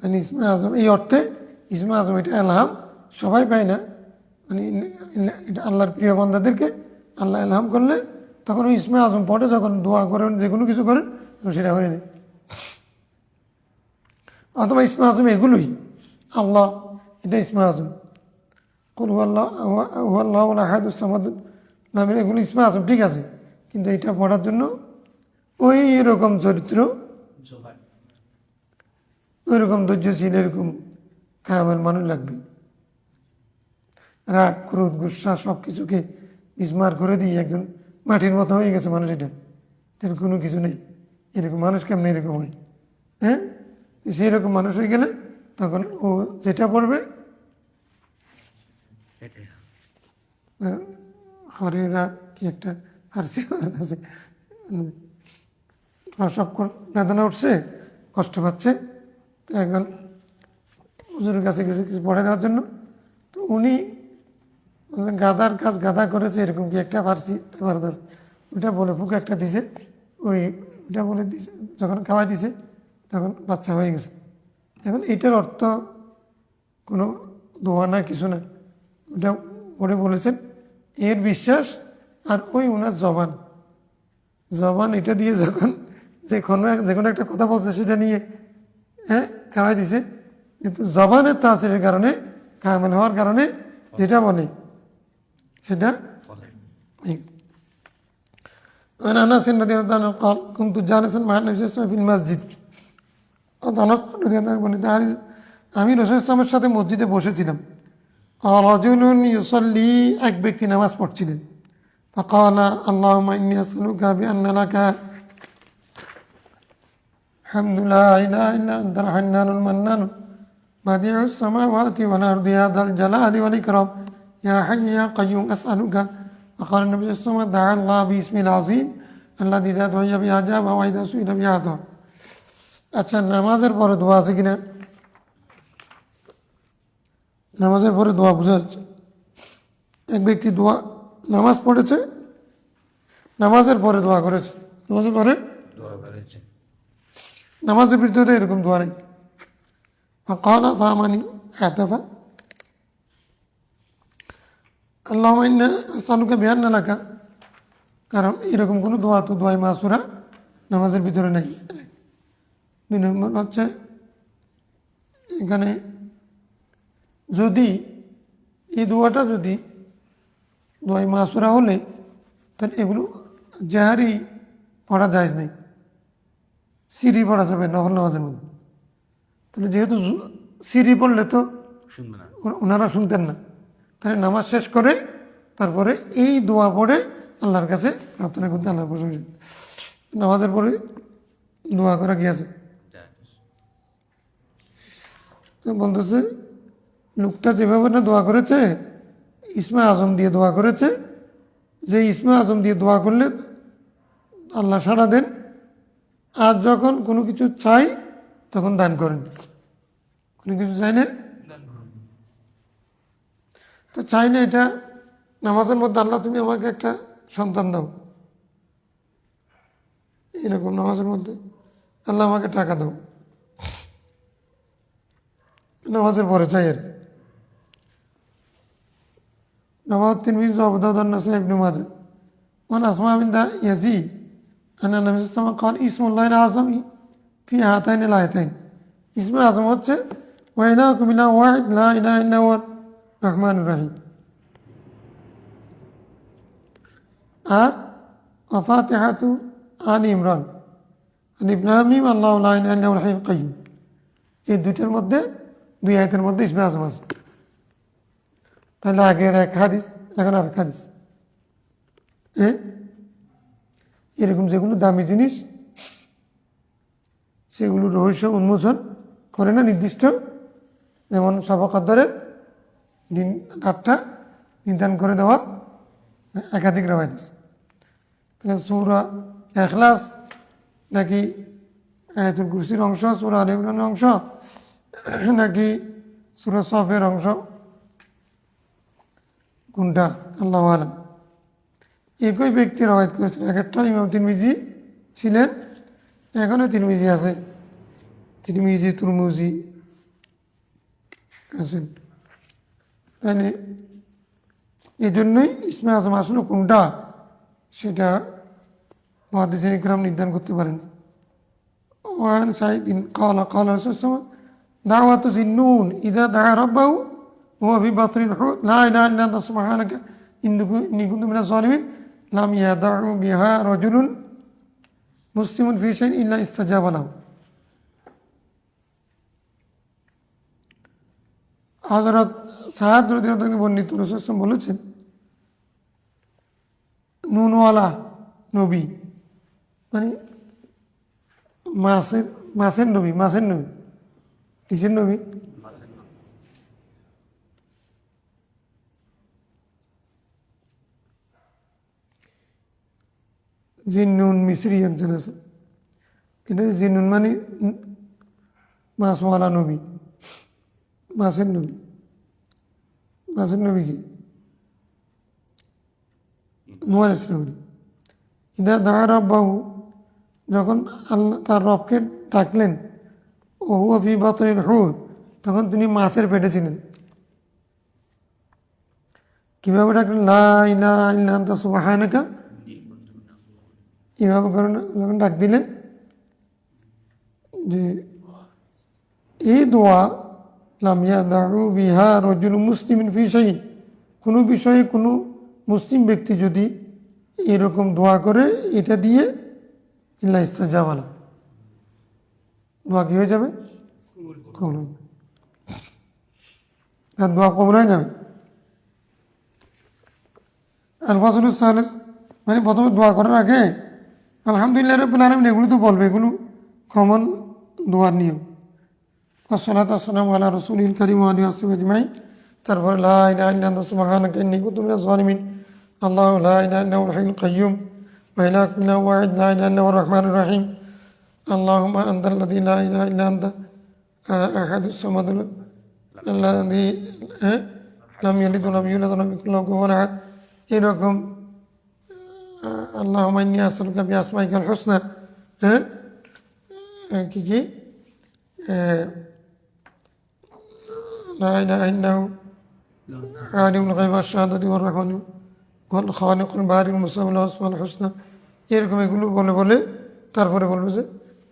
মানে ইসমে আজম এই অর্থে ইসমে আজম এটা এলহাম সবাই পায় না, মানে এটা আল্লাহর প্রিয় বান্দাদেরকে আল্লাহ এলহাম করলে তখন ওই ইসমে আজম পড়ে, যখন দোয়া করেন যে কোনো কিছু করেন তখন সেটা হয়ে যায়। অথবা ইসমে আজম এগুলোই আল্লাহ, এটা ইসমে আজম, কুল হুয়াল্লাহু আহাদুস সামাদ নামের এগুলো ইসমে আজম ঠিক আছে, কিন্তু এটা পড়ার জন্য ওই রকম চরিত্র, জবাই ওই রকম ধৈর্যশীল, এরকম কামেল মানুষ লাগবে। রাগ, ক্রোধ, গুসা সব কিছুকে বিস্মার করে দিয়ে একজন মাটির মতো হয়ে গেছে মানুষ, এটার কোনো কিছু নেই। এরকম মানুষ কেমন এরকম হয়? হ্যাঁ, সেই রকম মানুষ হয়ে গেলে তখন ও যেটা পড়বে সেটাই। হরেরা কি একটা ফার্সি আছে, প্রসব বেদনা উঠছে, কষ্ট পাচ্ছে, তো একজন হুজুরের কাছে কিছু কিছু পড়ে দেওয়ার জন্য, তো উনি গাদার কাজ গাদা করেছে এরকম কি একটা ফার্সি ভারত আছে, ওইটা বলে ফুক একটা দিছে, ওইটা বলে দিছে, যখন খাওয়াই দিছে তখন বাচ্চা হয়ে গেছে। এখন এইটার অর্থ কোনো দোয়া না, কিছু না, ওটা পড়ে বলেছেন এর বিশ্বাস। আর ওই ওনার জবান এটা দিয়ে যখন যে কোনো একটা কথা বলছে সেটা নিয়ে হ্যাঁ খাওয়াই দিছে, কিন্তু জবানের তাসিরের কারণে, কামেল হওয়ার কারণে যেটা বলে সেটা ফলে أنس رضي الله عنه قال كنت جالسا مع النبي صلى الله عليه وسلم في المسجد। আনাস রাদিয়াল্লাহু আনহু বলেন আমি রাসূল সাল্লাল্লাহু আলাইহি ওয়াসাল্লামের সাথে মসজিদে বসেছিলাম, রাজুলুন ইউসাল্লি, এক ব্যক্তি নামাজ পড়ছিলেন, فقال اللهم إني أسألك بأن لك الحمد لا إله إلا أنت الحنان المنان بديع السماوات والأرض يا ذا الجلال والإكرام يا حي يا قيوم أسألك. فقال النبي صلى الله عليه وسلم دعا الله باسمه العظيم الذي إذا دعي به أجاب وإذا سئل به أعطى. আচ্ছা, নামাজের পরে দোয়া আছে কিনা? নামাজের পরে দোয়া বোঝা যাচ্ছে, এক ব্যক্তি নামাজ পড়েছে, নামাজের পরে দোয়া করেছে, নামাজের পরে দোয়া করেছে। নামাজের ভিতরে এরকম দোয়া নেই। ফাকালা ফামানি আতাফা, আল্লাহ সালুকে বিহার না লেখা, কারণ এরকম কোনো দোয়া তো দোয়াই মাসুরা নামাজের ভিতরে নেই। 2 নম্বর হচ্ছে এখানে যদি এই দোয়াটা যদি দোয়াই মাসুরা হলে তাহলে এগুলো জাহারি পড়া যায় নেই, সিরি পড়া যাবে নফল নামাজের মধ্যে। তাহলে যেহেতু সিরি পড়লে তো শুনবে না। ওনারা শুনতেন না, তাহলে নামাজ শেষ করে তারপরে এই দোয়া পড়ে আল্লাহর কাছে প্রার্থনা করতে আল্লাহর প্রশংসা। নামাজের পরে দোয়া করা গিয়েছে। তো বলতেছে লোকটা যেভাবে না দোয়া করেছে, ইসমে আজম দিয়ে দোয়া করেছে, যে ইসমে আজম দিয়ে দোয়া করলে আল্লাহ সাড়া দেন, আর যখন কোনো কিছু চাই তখন দান করেন। কোনো কিছু চাই না তো চাই না, এটা নামাজের মধ্যে আল্লাহ তুমি আমাকে একটা সন্তান দাও, এরকম নামাজের মধ্যে আল্লাহ আমাকে টাকা দাও, নামাজের পরে চাই আর কি। নামাজ তিরমিজি আবু দাউদ নাসাই ইবনে মাজাহ ওয়ান আসমা বিন ইয়াজিদ আন্না নবী সাল্লাল্লাহু আলাইহি ওয়াসাল্লাম قال اسم الله الأعظم في هاتين الآيتين। ইসমে আজম হচ্ছে ওয়া ইলাহুকুম ইলাহুন ওয়াহিদ লা ইলাহা ইল্লা হুয়ার রহমানুর রহিম, আর ফাতিহাতু আলি ইমরান আলিফ লাম মিম আল্লাহু লা ইলাহা ইল্লা হুয়াল হাইয়ুল কাইয়্যুম। এই দুইটার মধ্যে, 2 আয়াতের মধ্যে ইসমে আজম আছে। তাহলে আগের এক হাদিস, এখন আর এক হাদিস। এরকম যেগুলো দামি জিনিস সেগুলো রহস্য উন্মোচন করে না নির্দিষ্ট, যেমন সবে কদরের দিন রাতটা নির্ধারণ করে দেওয়া একাধিক রওয়ায়াত আছে। তাহলে সূরা ইখলাস নাকি আয়াতুল কুরসির অংশ, সূরা আলে ইমরানের অংশ, নাকি সূরা সফের অংশ, কোনটা আল্লাহু আলাম। একই ব্যক্তি রওয়ায়াত করেছেন, এক একটা ইমাম তিরমিজি ছিলেন, এখনও তিরমিজি আছে, তিরমিজি তুরমুজি আছেন। তাহলে এই জন্যই ইসমে আজম আসলে কোনটা সেটা মুহাদ্দিসিন ইকরাম নির্ধারণ করতে পারেন। ওয়ান সাইদিন ক্বালা ক্বালা রাসূলুল্লাহ দাওয়াতু জিন্নুন ইযা দাআ রাব্বাহু ওয়া ফি বাতনিল হুত লা ইলাহা ইল্লা আনতা সুবহানাকা ইন্নী কুনতু মিনাজ জালিমিন লাম ইয়াদাউ বিহা রাজুলুন মুসলিমুন ফি শাইইন ইল্লা ইস্তাজাবা লাহু। হযরত সাদ রাদিয়াল্লাহু আনহু বর্ণিত রাসূল সাল্লাল্লাহু বলেছেন, নুনওয়ালা নবী মানে মাছের নবী, মাছের নবী, কিসের নবী? জিন্নুন মিসরি একজন আছে, এটা জিন্নুন মানে মাছওয়ালা নবী, মাছের নবী। মাছের নবী কি? নূহ আলাইহিস সালাম। ইদা দাআ রাব্বাহু, যখন আল্লাহ তার রবকে ডাকলেন, ও হুয়া ফি বাতনিল হুত, তখন তিনি মাছের পেটে ছিলেন। কিভাবে ডাকলেন? লা ইলাহা ইল্লা আনতা সুবহানাকা, এভাবে করেন যখন ডাক দিলেন যে এই দোয়া লাম ইয়াদাউ বিহা রাজুলুন মুসলিমিন ফি শাইইন, কোনো বিষয়ে কোনো মুসলিম ব্যক্তি যদি এরকম দোয়া করে এটা দিয়ে ইল্লা ইস্তাজাবা লাহু, দোয়া কি হয়ে যাবে? কবুল হয়ে যাবে, তার দোয়া কবুল হয়ে যাবে। আল ফাসলুস সালিস মানে প্রথমে দোয়া করার আগে আলহামদুলিল্লাহ রাব্বিল আলামিন এগুলো তো বলবে, এগুলো কমন দোয়ার নিয়ম। আসসালাতু ওয়াসসালামু আলা রাসূলিল কারীম ওয়া আলিহি ওয়া সাহবিহি আজমাইন। তারপর লা ইলাহা ইল্লা আনতা সুবহানাকা ইন্নী কুনতু মিনাজ জালিমিন, আল্লাহু লা ইলাহা ইল্লা হুয়াল হাইয়ুল কাইয়্যুম ওয়া ইলাহুকুম ইলাহুন ওয়াহিদ লা ইলাহা ইল্লা হুয়ার রহমানুর রহিম, আল্লাহুম্মা আনতাল্লাযী লা ইলাহা ইল্লা আনতা আহাদুস সামাদুল আল্লাযী লাম ইয়ালিদ ওয়া লাম ইউলাদ ওয়া লাম ইয়াকুল লাহু কুফুওয়ান আহাদ। এরকম আল্লাহুম্মা ইন্নী আসআলুকা বিআসমাইকাল হুসনা, কি লা ইলাহা ইল্লা হু আলিমুল গায়ব ওয়াশ শাহাদাতি ওয়ার রাহমান ওয়াল খালিকুল বারিউল মুসাব্বিহুল আসমাউল হুসনা, এরকম এগুলো বলে বলে তারপরে বলবে যে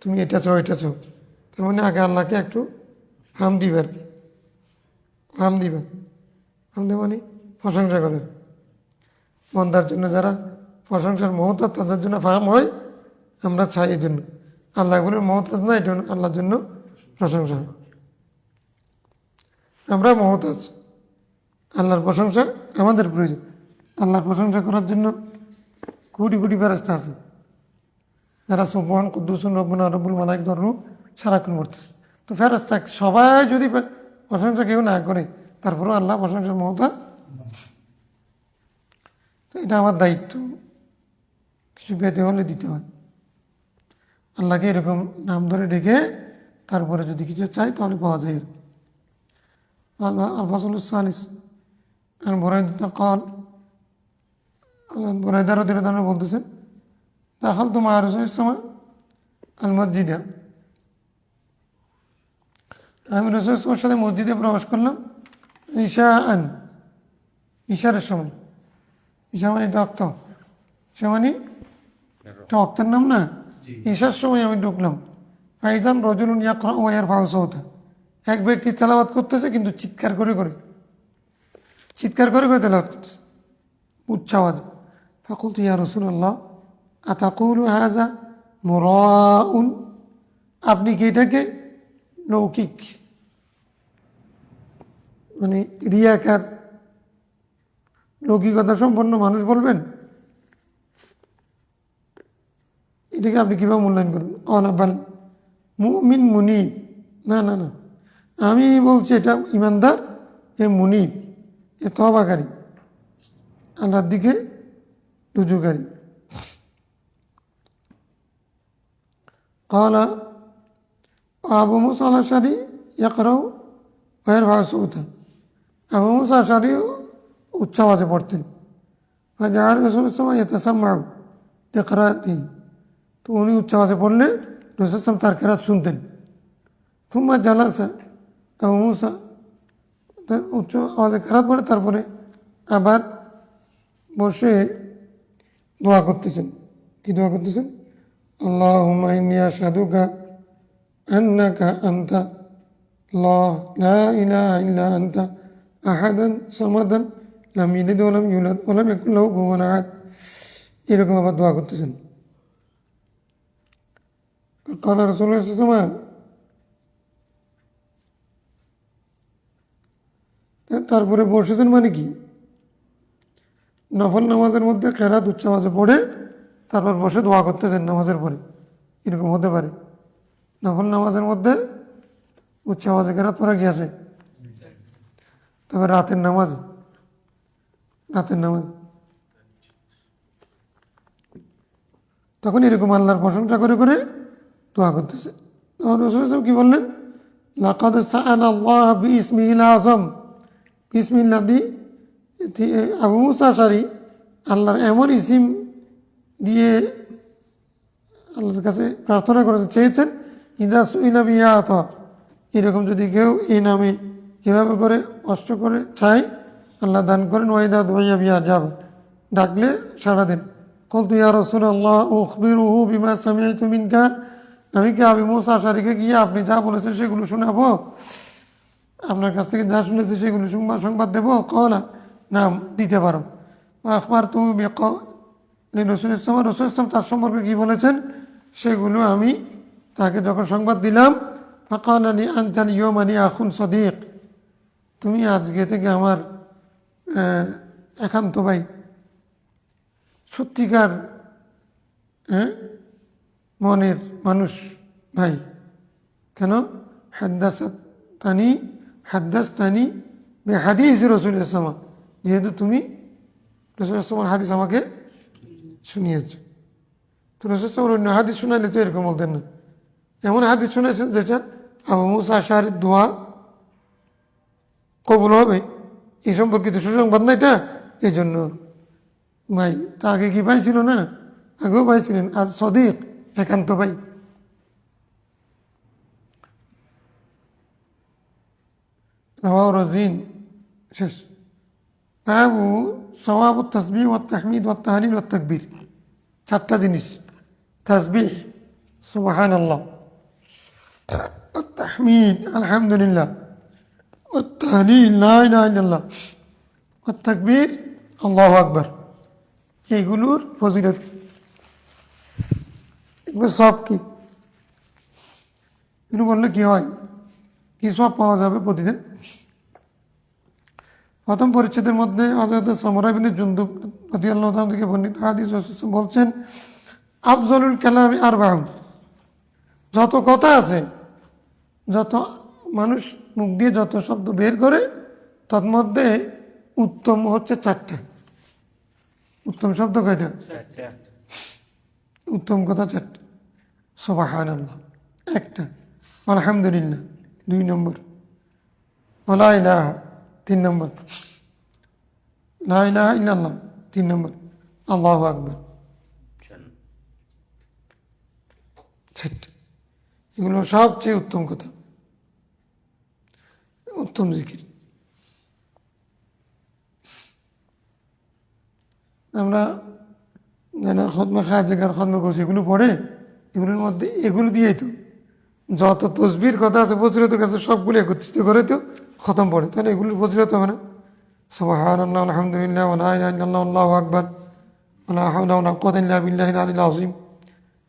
তুমি এটা চাও এটা চাও। তার মানে আগে আল্লাহকে একটু হাম দিবে আর কি, হাম দিবে। হাম দেবে মানে প্রশংসা করে। মন্দার জন্য যারা প্রশংসার মহতাজ তাদের জন্য ফাহাম হয়, আমরা চাই এই জন্য। আল্লাহ বলে মহতাজ না, এটা আল্লাহর জন্য প্রশংসা। আমরা মহতাজ, আল্লাহর প্রশংসা আমাদের প্রয়োজন। আল্লাহর প্রশংসা করার জন্য কোটি কোটি ফেরেশতা আছে যারা সুবহান কুদ্দুসুন রব্বুনা রব্বুল মালাইকাতুর রূহ সারাক্ষণ করতেছে। তো ফেরেশতা সবাই যদি প্রশংসা কেউ না করে, তারপরেও আল্লাহ প্রশংসার মহতাজ। তো এটা আমার দায়িত্ব, কিছু পেতে হলে দিতে হয়। আল্লাহকে এরকম নাম ধরে ডেকে তারপরে যদি কিছু চাই তাহলে পাওয়া যায়। আল্লাহ আল-ফাসলুস সালিস আন বুরাইদা ক্বাল, বুরাইদা রাদিয়াল্লাহু আনহু বলতেছেন, দাখালতু মা রাসূলিল্লাহ সাল্লাল্লাহু আলাইহি ওয়াসাল্লাম আল মসজিদে, আমি রাসূলের সাথে মসজিদে প্রবেশ করলাম। ঈশাআন, ঈশারের সময়। ঈশা মানে রক্ত, ঈশা মানে রক্তের নাম না। ঈশার সময় আমি ঢুকলাম। ফাইজান রাজুলুন ইয়াকরা ওয়া ইয়ারফাউ সাওতা, এক ব্যক্তি তেলাওয়াত করতেছে কিন্তু চিৎকার করে করে, চিৎকার করে করে তেলাওয়াত করতেছে উচ্চ আওয়াজে। ফাকুলতু ইয়া রাসূলুল্লাহ আতাকুলু হাযা মুরাউন, আপনি কি এটাকে লৌকিক মানে রিয়াকার লৌকিকতা সম্পন্ন মানুষ বলবেন? এটাকে আপনি কীভাবে মূল্যায়ন করবেন? অনাবাল মুমিন মুনিব, না না না, আমি বলছি এটা ইমানদার, এ মুনিব, এ তওবাকারী, আল্লাহর দিকে রুজুকারী। ক্বালা আবু মুসা আল-আশআরী ইয়াকরাউ ওয়া ইয়ারফাউ সাওতা, আবু মুসা আল-আশআরী উচ্চ আওয়াজে পড়তেন। ফাজাআল রাসূলুল্লাহ সাল্লাল্লাহু আলাইহি ওয়াসাল্লাম ইয়াতাসাম্মাউ বিকিরাআতিহি, তো উনি উচ্চ আওয়াজে পড়লে রাসূল সাল্লাল্লাহু তার কিরাত শুনতেন। থুম্মা জালাসা আবু মুসা, উচ্চ আওয়াজে কিরাত পড়ে তারপরে আবার বসে দোয়া করতেছেন। কি দোয়া করতেছেন? আল্লাহুম্মা ইন্নী আশহাদুকা আন্নাকা আনতা আল্লাহ লা ইলাহা ইল্লা আনতা আহাদান সামাদান লাম ইয়ালিদ ওয়া লাম ইউলাদ ওয়া লাম ইয়াকুল লাহু কুফুওয়ান আহাদ, এরকম আবার দোয়া করতেছেন। ক্বালা রাসূলুল্লাহ সাল্লাল্লাহু আলাইহি ওয়াসাল্লাম, তারপরে বসেছেন মানে কি? নফল নামাজের মধ্যে কেরাত উচ্চ আওয়াজে পড়ে তারপর বসে দোয়া করতেছেন নামাজের পরে, এরকম হতে পারে। নফল নামাজের মধ্যে উচ্চ আওয়াজে কেরাত পড়া গিয়েছে, তবে রাতের নামাজ, রাতের নামাজ তখন এরকম আল্লাহর প্রশংসা করে করে দোয়া করতেছে। তখন রাসূল সাল্লাল্লাহু আলাইহি ওয়াসাল্লাম কি বললেন? লাকাদ সাআলাল্লাহ বিইসমিহিল আযম, বিসমিল্লাহি। আবু মুসা আশআরী আল্লাহর এমন ইসিম দিয়ে আল্লাহর কাছে প্রার্থনা করেছেন, চেয়েছেন, ইদা সুইলা বিহা আতা, এরকম যদি কেউ এই নামে এভাবে করে কষ্ট করে চাই আল্লাহ দান করেন। ওয়াইদা দুইয়া বিয়া যাবে, ডাকলে সাড়া দেন। কুলতু ইয়া রাসূলুল্লাহ উখবিরুহু বিমা সামিআতু মিনকা, আমি কি আবু মুসা আশআরীকে গিয়ে আপনি যা বলেছেন সেগুলো শোনাবো, আপনার কাছ থেকে যা শুনেছি সেগুলো সংবাদ দেবো? ক্বালা নাম, দিতে পারো। আখবারতু বিকাউলি রাসূলিল্লাহ সাল্লাল্লাহু আলাইহি ওয়াসাল্লাম, তার সম্পর্কে কী বলেছেন সেগুলো আমি তাকে যখন সংবাদ দিলাম। ফাকালা লি আনতা আল-ইয়াওমা লি আখুন সাদীক, তুমি আজকে থেকে আমার একান্ত ভাই, সত্যিকার মনের মানুষ ভাই। কেন? হাদ্দাসতানি বিহাদিস রাসূলিল্লাহ সাল্লাল্লাহু আলাইহি ওয়াসাল্লাম, যেহেতু তুমি রাসূলুল্লাহ সাল্লাল্লাহু আলাইহি ওয়াসাল্লামের হাদিস আমাকে শুনিয়েছ। তো রাসূলুল্লাহ সাল্লাল্লাহু আলাইহি ওয়াসাল্লাম অন্য হাদিস শোনালে তো এরকম বলতেন না, এমন হাদিস শুনেছেন যেটা আবু মুসা আশআরীর দোয়া কবুল হবে, এই সম্পর্কিত সুসংবাদ না এটা। এই জন্য ভাই, তা আগে কি ভাই ছিল না? আগেও ভাই ছিলেন, আর সদিক একান্ত ভাই। রাওয়াহু রাজিন, শেষ। বাবু সওয়াবুত তাসবিহ ওয়াত তাহমিদ ওয়াত তাহলিল ওয়াত তাকবীর, চারটা জিনিস। তাসবিহ সুবহানাল্লাহ, التحميد الحمد لله، والتهليل لا إله إلا الله، والتكبير الله أكبر। এইগুলোর ফজিলত, এগুলো সব কি, এগুলো বললে কি হয়, কি সব পাওয়া যাবে প্রতিদিন। প্রথম পরিচ্ছেদের মধ্যে হযরত সামরা বিন জুনদুব রাদিয়াল্লাহু তাআলা থেকে বর্ণিত হাদিস বলছেন, আফজলুল কালামি আরবাউন, যত কথা আছে, যত মানুষ মুখ দিয়ে যত শব্দ বের করে, তার মধ্যে উত্তম হচ্ছে চারটা। উত্তম শব্দ কয়টা? উত্তম কথা চারটা। সুবহানাল্লাহ একটা, আলহামদুলিল্লাহ 2 নম্বর, লা ইলাহা 3 নম্বর, লা ইলাহা ইল্লাল্লাহ 3 নম্বর, আল্লাহু আকবার 4টা। এগুলো সবচেয়ে উত্তম কথা, উত্তম জিকির। আমরা যারা খতমা খাজেগার খতমা করছি, এগুলো পড়ে, এগুলোর মধ্যে এগুলো দিয়েই তো যত তসবির কথা আছে ফজিলত কাছে সবগুলো একত্রিত করে তো খতম পড়ে, তাহলে এগুলোর ফজিলত হবে না? সুবহানাল্লাহ আলহামদুলিল্লাহ ওয়া লা ইলাহা ইল্লাল্লাহ আল্লাহু আকবার ওয়া লা হাওলা ওয়া লা কুওয়াতা ইল্লা বিল্লাহিল আলিয়্যিল আযীম।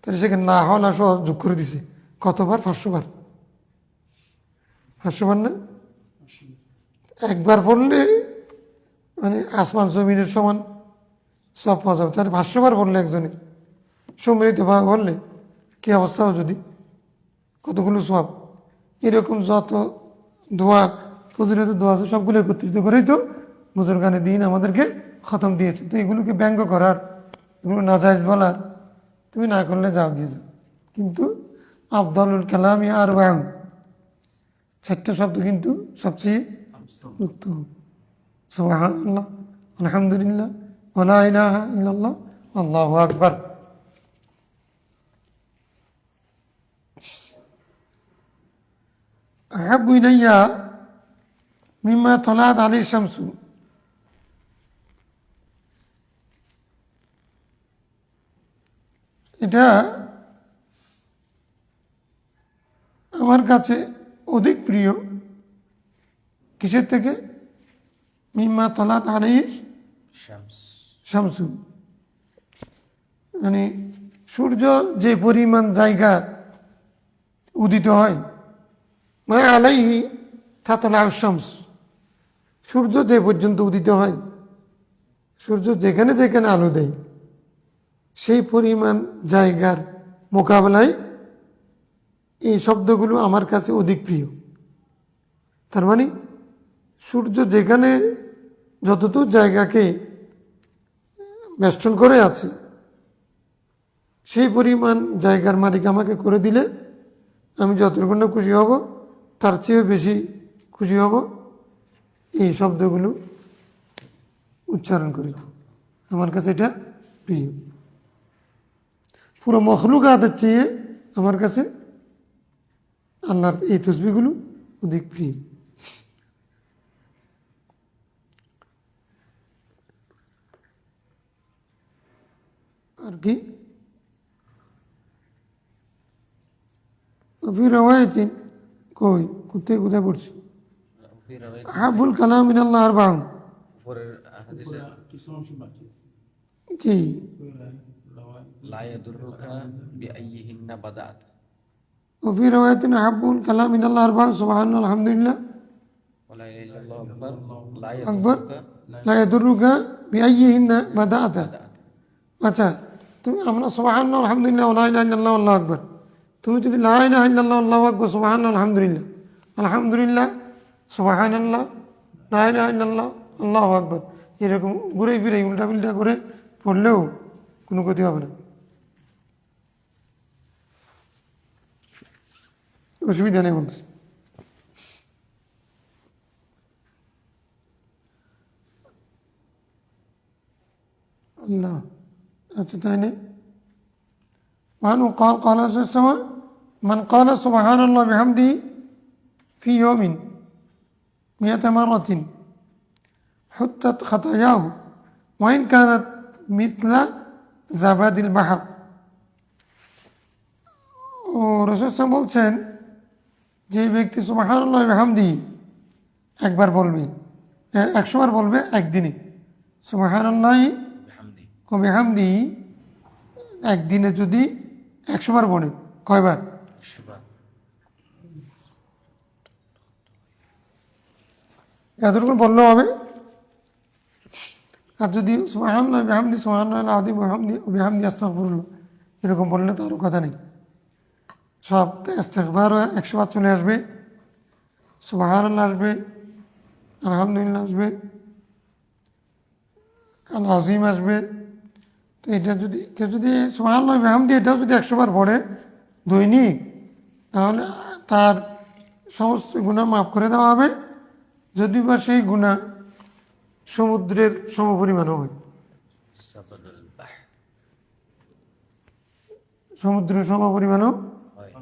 তাহলে সেখানে না হাওলা সহ যোগ করে দিছে কতবার? 500 বার। 500 বার না? একবার পড়লে মানে আসমান জমিনের সমান সব পাওয়া যাবে। তাহলে 500 বার পড়লে একজনে সম্মিলিতভাবে বললে কী অবস্থাও যদি, কতগুলো সব। এরকম যত দোয়া ফজিলত দোয়া আছে সবগুলো একত্রিত করেই তো বুজুরগানে দিন আমাদেরকে খতম দিয়েছে। তো এগুলোকে ব্যঙ্গ করার, এগুলো নাজায়েজ বলার, তুমি না করলে যাও গিয়ে যাও। কিন্তু আফদালুল কালামি আরবাউন, 4টা শব্দ কিন্তু সবচেয়ে উত্তম। সুবহানাল্লাহ আলহামদুলিল্লাহ ওয়া লা ইলাহা ইল্লাল্লাহ আল্লাহু আকবার। আহাব্বু ইলাইয়া মিম্মা তালাত আলাইহিশ শামসু, এটা আমার কাছে অধিক প্রিয় কিসের থেকে? মিম্মা তালাত আলাইহিশ শামসু, মানে সূর্য যে পরিমাণ জায়গা উদিত হয়, মা আলাইহি তাতলাউ শামস, সূর্য যে পর্যন্ত উদিত হয়, সূর্য যেখানে যেখানে আলো দেয়, সেই পরিমাণ জায়গার মোকাবেলায় এই শব্দগুলো আমার কাছে অধিক প্রিয়। তার মানে সূর্য যেখানে যতটুকু জায়গাকে বেষ্টন করে আছে, সেই পরিমাণ জায়গার মালিক আমাকে করে দিলে আমি যতটুকু না খুশি হব, তার চেয়েও বেশি খুশি হব এই শব্দগুলো উচ্চারণ করি। আমার কাছে এটা প্রিয়। পুরো মখলুকাতের চেয়ে আমার কাছে আল্লাহর এই তসবিহগুলো অধিক প্রিয়। আর কি রওয়ায়াতিন, কই কোথায় কোথায় পড়ছি? আহাবুল কালাম মিনাল্লাহ আরবাউন, উপরের হাদিসে কিছু অংশ বাকি আছে। কি লা ইয়াদুররুকা বিআইয়িহিন্না বাদাত। وفي رواية أحب الكلام من الله أربعة سبحان الله الحمد لله ওয়া লা ইলাহা ইল্লাল্লাহু আকবার, লা أكبر ইয়াদুররুকা لا يضرك بأيهن بدأت। আচ্ছা, তুমি আমরা সুবহানাল্লাহ আলহামদুলিল্লাহ ওয়া লা ইলাহা ইল্লাল্লাহ আল্লাহু আকবার, তুমি যদি লা ইলাহা ইল্লাল্লাহ আল্লাহু আকবার সুবহানাল্লাহ আলহামদুলিল্লাহ আলহামদুলিল্লাহ সুবহানাল্লাহ লা ইলাহা ইল্লাল্লাহ আল্লাহু আকবার এরকম ঘুরে ফিরে উল্টা পিল্টা করে পড়লেও কোনো ক্ষতি হবে না, অসুবিধা নেই বলতেছে। আল্লাহ, আচ্ছা তাই নেই। وعنه قال قال صلى الله عليه وسلم من قال سبحان الله بحمده في يوم 100 مرة حطت خطاياه وإن كانت مثل زبد البحر ও রাসূল সাল্লাল্লাহু বলছেন যে ব্যক্তি সুবহানাল্লাহি ওয়া বিহামদিহি একবার বলবে 100 বার বলবে একদিনে সুবহানাল্লাহি বিহামদি ওয়া বিহামদিহি একদিনে যদি 100 বার বলে কয়বার শুভা এতটুকু বললেও হবে আর যদি সুবহানাল্লাহি ওয়া বিহামদিহি সুবহানাল্লাহিল আযীম ওয়া বিহামদিহি আস্তাগফিরুল্লাহ এরকম বললে তো আরও কথা নেই সব ইস্তেগফার 100 বার চলে আসবে সুবহানাল্লাহ আসবে আলহামদুলিল্লাহ আসবে আল আজিম আসবে তো এটা যদি কেউ যদি সুবহানাল্লাহ ওয়া বিহামদিহি এটাও যদি 100 বার পড়ে দৈনিক তাহলে তার সমস্ত গুনাহ মাফ করে দেওয়া হবে যদি বা সেই গুনাহ সমুদ্রের সমপরিমাণও হয় সাবাদুল বাহ সমুদ্রের সমপরিমাণও হয়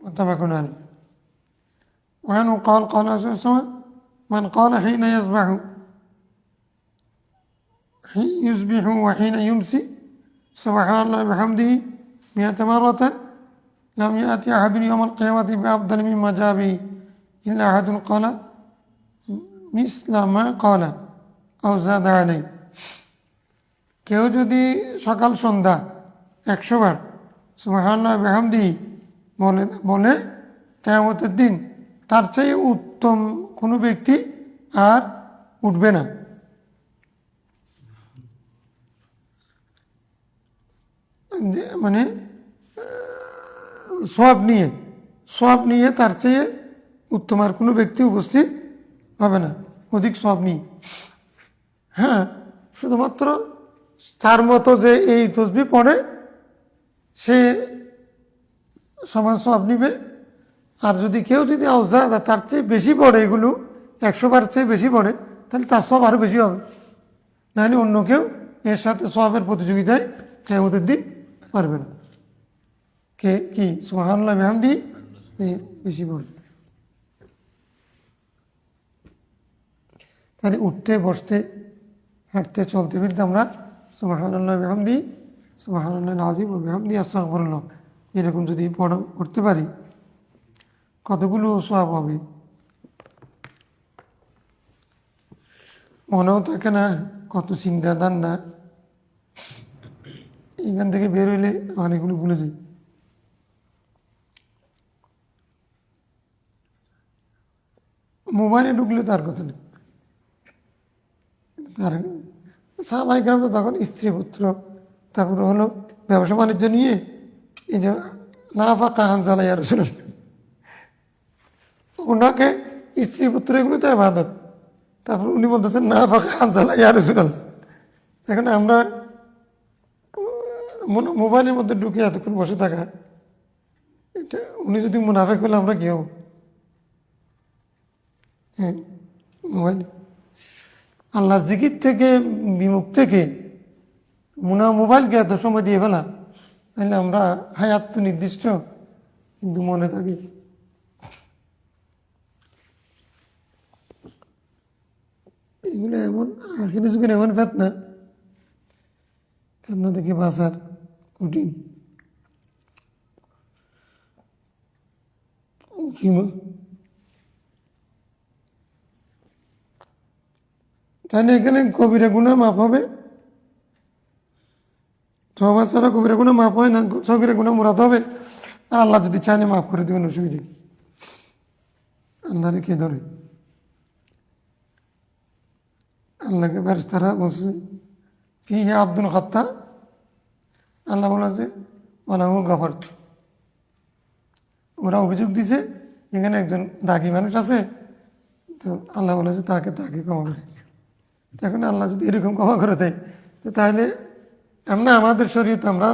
متفق عليه وعنه قال قال صلى الله عليه وسلم من قال حين يصبح وحين يمسي سبحان الله بحمده 100 مرة لم يأتي أحد يوم القيامة بأفضل مما جاء به إلا أحد قال مثل ما قال أو زاد عليه কেউ যদি সকাল সন্ধ্যা 100 বার সুবহানাল্লাহ বিহামদিহি বলে কিয়ামতের দিন তার চেয়ে উত্তম কোনো ব্যক্তি আর উঠবে না মানে সওয়াব নিয়ে তার চেয়ে উত্তম আর কোনো ব্যক্তি উপস্থিত হবে না অধিক সওয়াব নিয়ে হ্যাঁ শুধুমাত্র তার মতো যে এই তসবিহ পড়ে সে সমান সওয়াব নিবে আর যদি কেউ যদি আওজাদা তার চেয়ে বেশি পড়ে এগুলো 100 বার চেয়ে বেশি পড়ে তাহলে তার সওয়াব আরও বেশি হবে নাহলে অন্য কেউ এর সাথে সওয়াবের প্রতিযোগিতায় কিয়ামতের দিন পারবে না কে কি সুবহানাল্লাহ বিহামদিহি বেশি পড়ে তাহলে উঠতে বসতে হাঁটতে চলতে ফিরতে আমরা সুবহানাল্লাহ বিহামদিহি সুবহানাল্লাহিল আযীম ওয়া বিহামদিহি আস্তাগফিরুল্লাহ এরকম যদি পড়তে পারি কতগুলো সওয়াব হবে মনেও থাকে না কত চিন্তা ধান্দা এখান থেকে বের হইলে অনেকগুলো ভুলে যাই মোবাইলে ঢুকলে তার কথা নেই তার সাহাবায়ে তো তখন স্ত্রী পুত্র তারপরে হলো ব্যবসা বাণিজ্য নিয়ে এই যে নাফাকা হানজালা ইয়া রাসূলুল্লাহ ওনাকে স্ত্রী পুত্র এগুলো তো ইবাদত তারপর উনি বলতেছেন নাফাকা হানজালা ইয়া রাসূলুল্লাহ এখন আমরা মোবাইলের মধ্যে ঢুকে এতক্ষণ বসে থাকা এটা উনি যদি মুনাফিক হলে আমরা কি হব হ্যাঁ মোবাইল আল্লাহ জিকির থেকে বিমুখ থেকে মোবাইলকে এত সময় দিয়ে ফেলা তাহলে আমরা হায়াত তো নির্দিষ্ট কিন্তু মনে থাকি এগুলো এমন আখিরি যুগের এমন ফেতনা ফেতনা থেকে বাঁচার কঠিন তাহলে এখানে কবিরা গুনাহ মাফ হবে তওবা ছাড়া কবিরা গুনাহ মাফ হয় না সগীরা গুনাহ মুরাদ হবে আর আল্লাহ যদি চায় মাফ করে দেবেন অসুবিধা কি আল্লাহরে কে ধরে আল্লাহকে ফেরেশতারা বলছে ফিহি আব্দুল খাত্তা আল্লাহ বলেছে ওয়ালাহু গাফারতু ওরা অভিযোগ দিছে এখানে একজন দাগি মানুষ আছে তো আল্লাহ বলেছে তাকে ক্ষমা করে এখন আল্লাহ যদি এরকম ক্ষমা করে দেয় তো তাহলে আমরা আমাদের শরীয়ত আমরা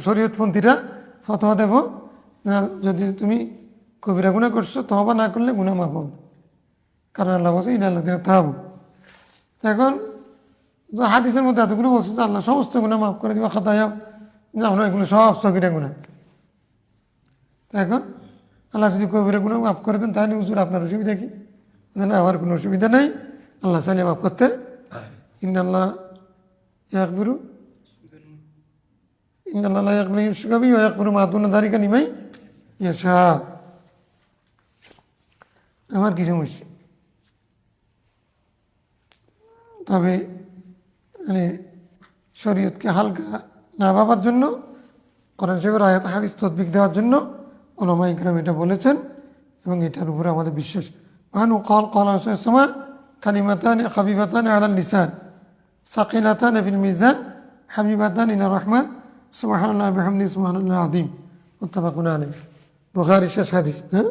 শরীয়তপন্থীরা ফতোয়া দেব যদি তুমি কবিরা গুনাহ করছো তওবা না করলে গুনাহ মাফ হবে কারণ আল্লাহ বলছে ইন্নাল্লাযীনা তাবু এখন হাদিসের মধ্যে এতগুলো বলছে যে আল্লাহ সমস্ত গুনাহ মাফ করে দিবা খাতায়া যে আমরা এগুলো সব সগীরা গুনাহ এখন আল্লাহ যদি কবিরা গুনাহ মাফ করে দেন তাহলে হুজুর আপনার অসুবিধা কি? না, আমার কোনো অসুবিধা নেই, আল্লাহ চাইলে মাফ করতে ইন্নাল্লাহ ইয়াগফিরু ইন্নাল্লাহ লা ইয়াগফিরু ইউশরিকা বিহি ওয়া ইয়াগফিরু মা দুনা যালিকা লিমান ইয়াশা। আমার কি সমস্যা? তবে মানে শরীয়তকে হালকা না ভাবার জন্য, কোরআন শরীফের আয়াত হাদিস তদবিক দেওয়ার জন্য উলামায়ে কেরাম এটা বলেছেন এবং এটার উপরে আমাদের বিশ্বাস। আনহু ক্বাল ক্বালা রাসূলুল্লাহ সাল্লাল্লাহু আলাইহি ওয়াসাল্লাম কালিমাতানি খাফিফাতানি আলাল লিসান সাকিলাতানি ফিল মিজান হাবিবাতানি ইলার রহমান সুবহানাল্লাহি ওয়া বিহামদিহি সুবহানাল্লাহিল আযীম। মুত্তাফাকুন আলাইহি। বুখারীর শেষ হাদিস। হ্যাঁ,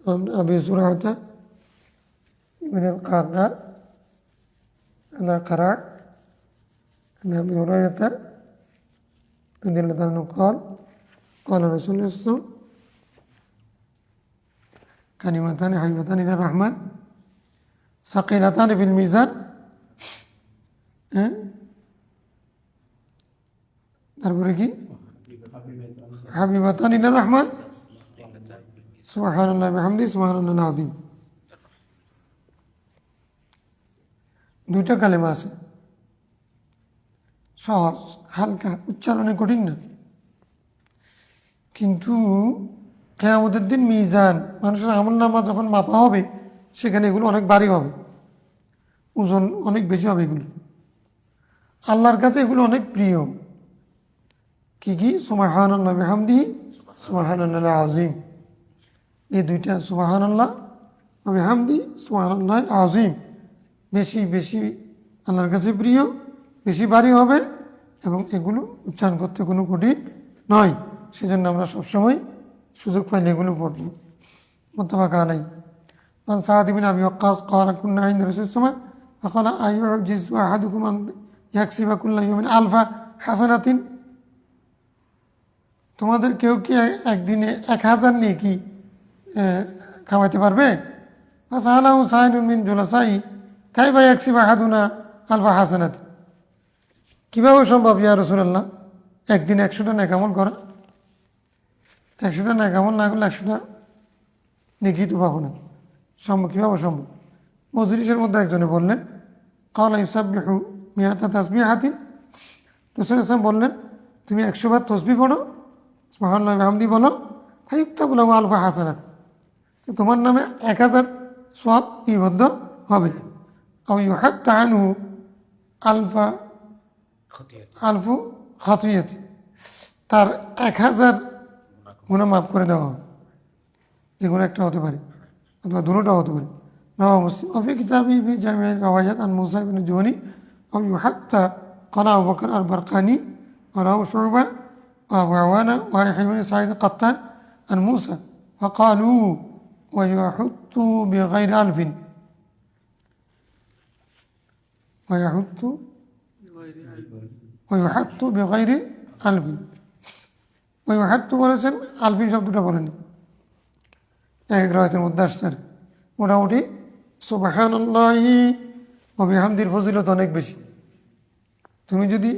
عن أبي زرعة بن القعقاع أنا قرأ عن أبي هريرة رضي الله عنه قال قال رسول الله صلى الله عليه وسلم كلمتان حبيبتان إلى الرحمن ثقيلتان في الميزان তারপরে কি হাবিবাতান ইলার রহমান সুবহানাল্লাহি ওয়া বিহামদিহি সুবহানাল্লাহিল আযীম। দুইটা কালেমা আছে, সহজ, হালকা, উচ্চারণে কঠিন না, কিন্তু কিয়ামতের দিন মিজান, মানুষের আমলনামা যখন মাপা হবে সেখানে এগুলো অনেক ভারী হবে, ওজন অনেক বেশি হবে। এগুলো আল্লাহর কাছে এগুলো অনেক প্রিয়। কি কি? সুবহানাল্লাহি ওয়া বিহামদিহি সুবহানাল্লাহিল আযীম। এই দুইটা সুবহানাল্লাহ ওয়া বিহামদিহি সুবহানাল্লাহিল আযীম বেশি বেশি আল্লাহর কাছে প্রিয়, বেশি ভারী হবে এবং এগুলো উচ্চারণ করতে কোনো কঠিন নয়। সেজন্য আমরা সবসময় সুযোগ পাইলে এগুলো পড়ব। মুত্তাফাক আলাইহি। عن سعد بن أبي وقاص قال كنا عند رسول الله صلى الله عليه وسلم فقال أيعجز أحدكم أن يكسب كل يوم 1000 حسنة। তোমাদের কেউ কি একদিনে 1000 নিয়ে কি খাওয়াইতে পারবে? ফাসালাহু সাইদুন মিন জুলাসাই কাইফা ইয়াকসিবু আহাদুনা 1000 হাসানাত। কিভাবে সম্ভব ইয়া রাসূলুল্লাহ একদিন 100টা নেক আমল করা? 100টা নেক আমল না করলে 100টা নেকি তো পাবো না, সম্ভব? কীভাবে সম্ভব? মজলিসের মধ্যে একজনে বললেন ক্বালা ইউসাব্বিহু মিআতা তাসবিহাতিন। রাসূলুল্লাহ সাল্লাল্লাহু বললেন তুমি 100 বার তাসবিহ পড়ো, সুবহানাল্লাহি ওয়া বিহামদিহি বলো, ফায়ুক্তাবু লাহু 1000 হাসানাত, তোমার নামে 1000 সওয়াব লিপিবদ্ধ হবে। আও ইউহাত্তা আনহু আলফু খাতিয়াতি, তার 1000 গুনাহ মাফ করে দেওয়া হবে, যে কোনো একটা হতে পারে অথবা দুটোটা হতে পারে। রাওয়াহু মুসলিম। وفي كتابه في جامع الروايات عن موسى بن الجهني أو يحتى قال أبو بكر البرقاني ورواه شعبة وأبو عوانة ويحيى بن سعيد القطان عن موسى فقالوا ويحط بغير ألف ويحط بغير ألف ويحط বলেছেন, আলফিন শব্দটা বলেনি, এক রায়তের মধ্যে আসছে। মোটামুটি সুবহানাল্লাহি ওয়া বিহামদিহির ফজিলত অনেক বেশি। তুমি যদি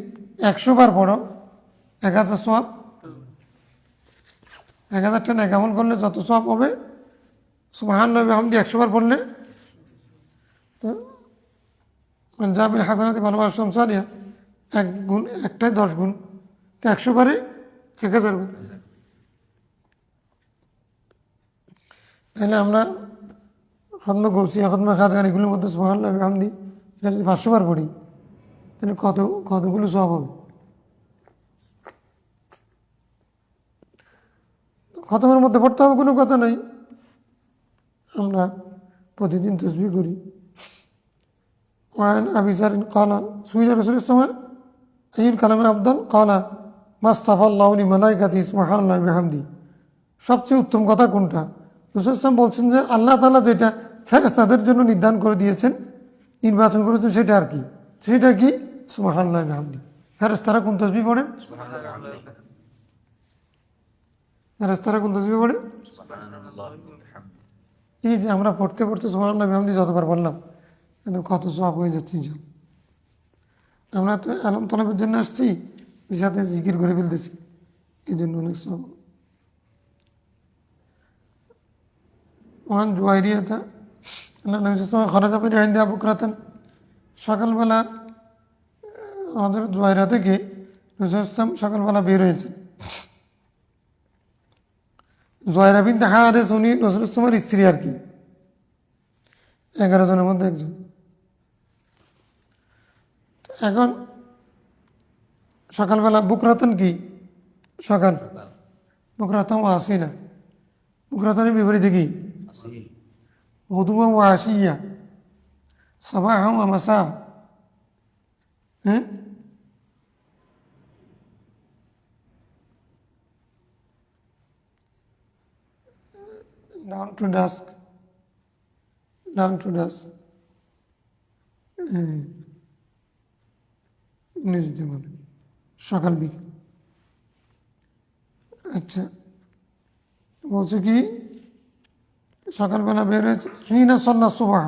100 বার পড়ো 1000 সওয়াব, 1000টা নেক আমল করলে যত সওয়াব হবে, সুবহানাল্লাহি ওয়া বিহামদিহি 100 বার পড়লে তো জাবিল হাসানাতি ভালোবাসা সারিয়া এক গুণ, একটাই 10 গুণ, তো 100 বারে 1000 বার। তাহলে আমরা খতমে গৌসিয়া, খতমে খাজগান এগুলোর মধ্যে সুবহানাল্লাহি ওয়া বিহামদিহি এটা যদি 500 বার পড়ি তাহলে কতগুলো সওয়াব হবে? খতমের মধ্যে পড়তে হবে কোনো কথা নেই, আমরা প্রতিদিন তাসবিহ করি। وعن أبي ذر قال سئل رسول الله صلى الله عليه وسلم أي الكلام أفضل قال ما اصطفى الله لملائكته سبحان الله وبحمده। সবচেয়ে উত্তম কথা কোনটা? রাসূল সাল্লাল্লাহু আলাইহি ওয়াসাল্লাম বলছেন যে আল্লাহ তাআলা যেটা ফেরেশতাদের জন্য নির্ধারণ করে দিয়েছেন, নির্বাচন করেছেন, সেটা আর কি? সেটা কি? সুবহানাল্লাহি ওয়া বিহামদিহি। ফেরেশতারা কোন তাসবিহ পড়েন? ফেরেশতারা কোন তাসবিহ পড়েন? এই যে আমরা পড়তে পড়তে সুবহানাল্লাহ বিহামদি যতবার বললাম কিন্তু কত সওয়াব হয়ে যাচ্ছে ইনশাআল্লাহ। আমরা তো আলম তলবের জন্য আসছি, এর সাথে জিকির করে ফেলতেছি, এই জন্য অনেক সওয়াব। ওয়ান জুয়াইরিয়াতা আল্লাহ নবী সাল্লাল্লাহু আলাইহি ওয়াসাল্লাম খরাজা মিন ইনদিহা বুকরাতান, সকালবেলা হযরত জুয়াইরা থেকে রাসূল সাল্লাল্লাহু আলাইহি ওয়াসাল্লাম সকালবেলা বের হয়েছে। জুয়াইরা বিনতে হারিস উনি রাসূল সাল্লাল্লাহু আলাইহি ওয়াসাল্লামের স্ত্রী আর কি, 11 জনের মধ্যে একজন। এখন সকালবেলা বুকরাতন কি সকাল, বুকরাতন ও আসিলা, বুকরাতনের বিপরীতে কি গুদুয়া ও আশিয়া, সাবাহ ও মাসা। হ্যাঁ, down to dusk, down to dusk, নিজ জীবনে সকাল বিকেল। আচ্ছা, বলছে কি সকালবেলা বের হয়েছে, হিনা সন্না সুবাহ,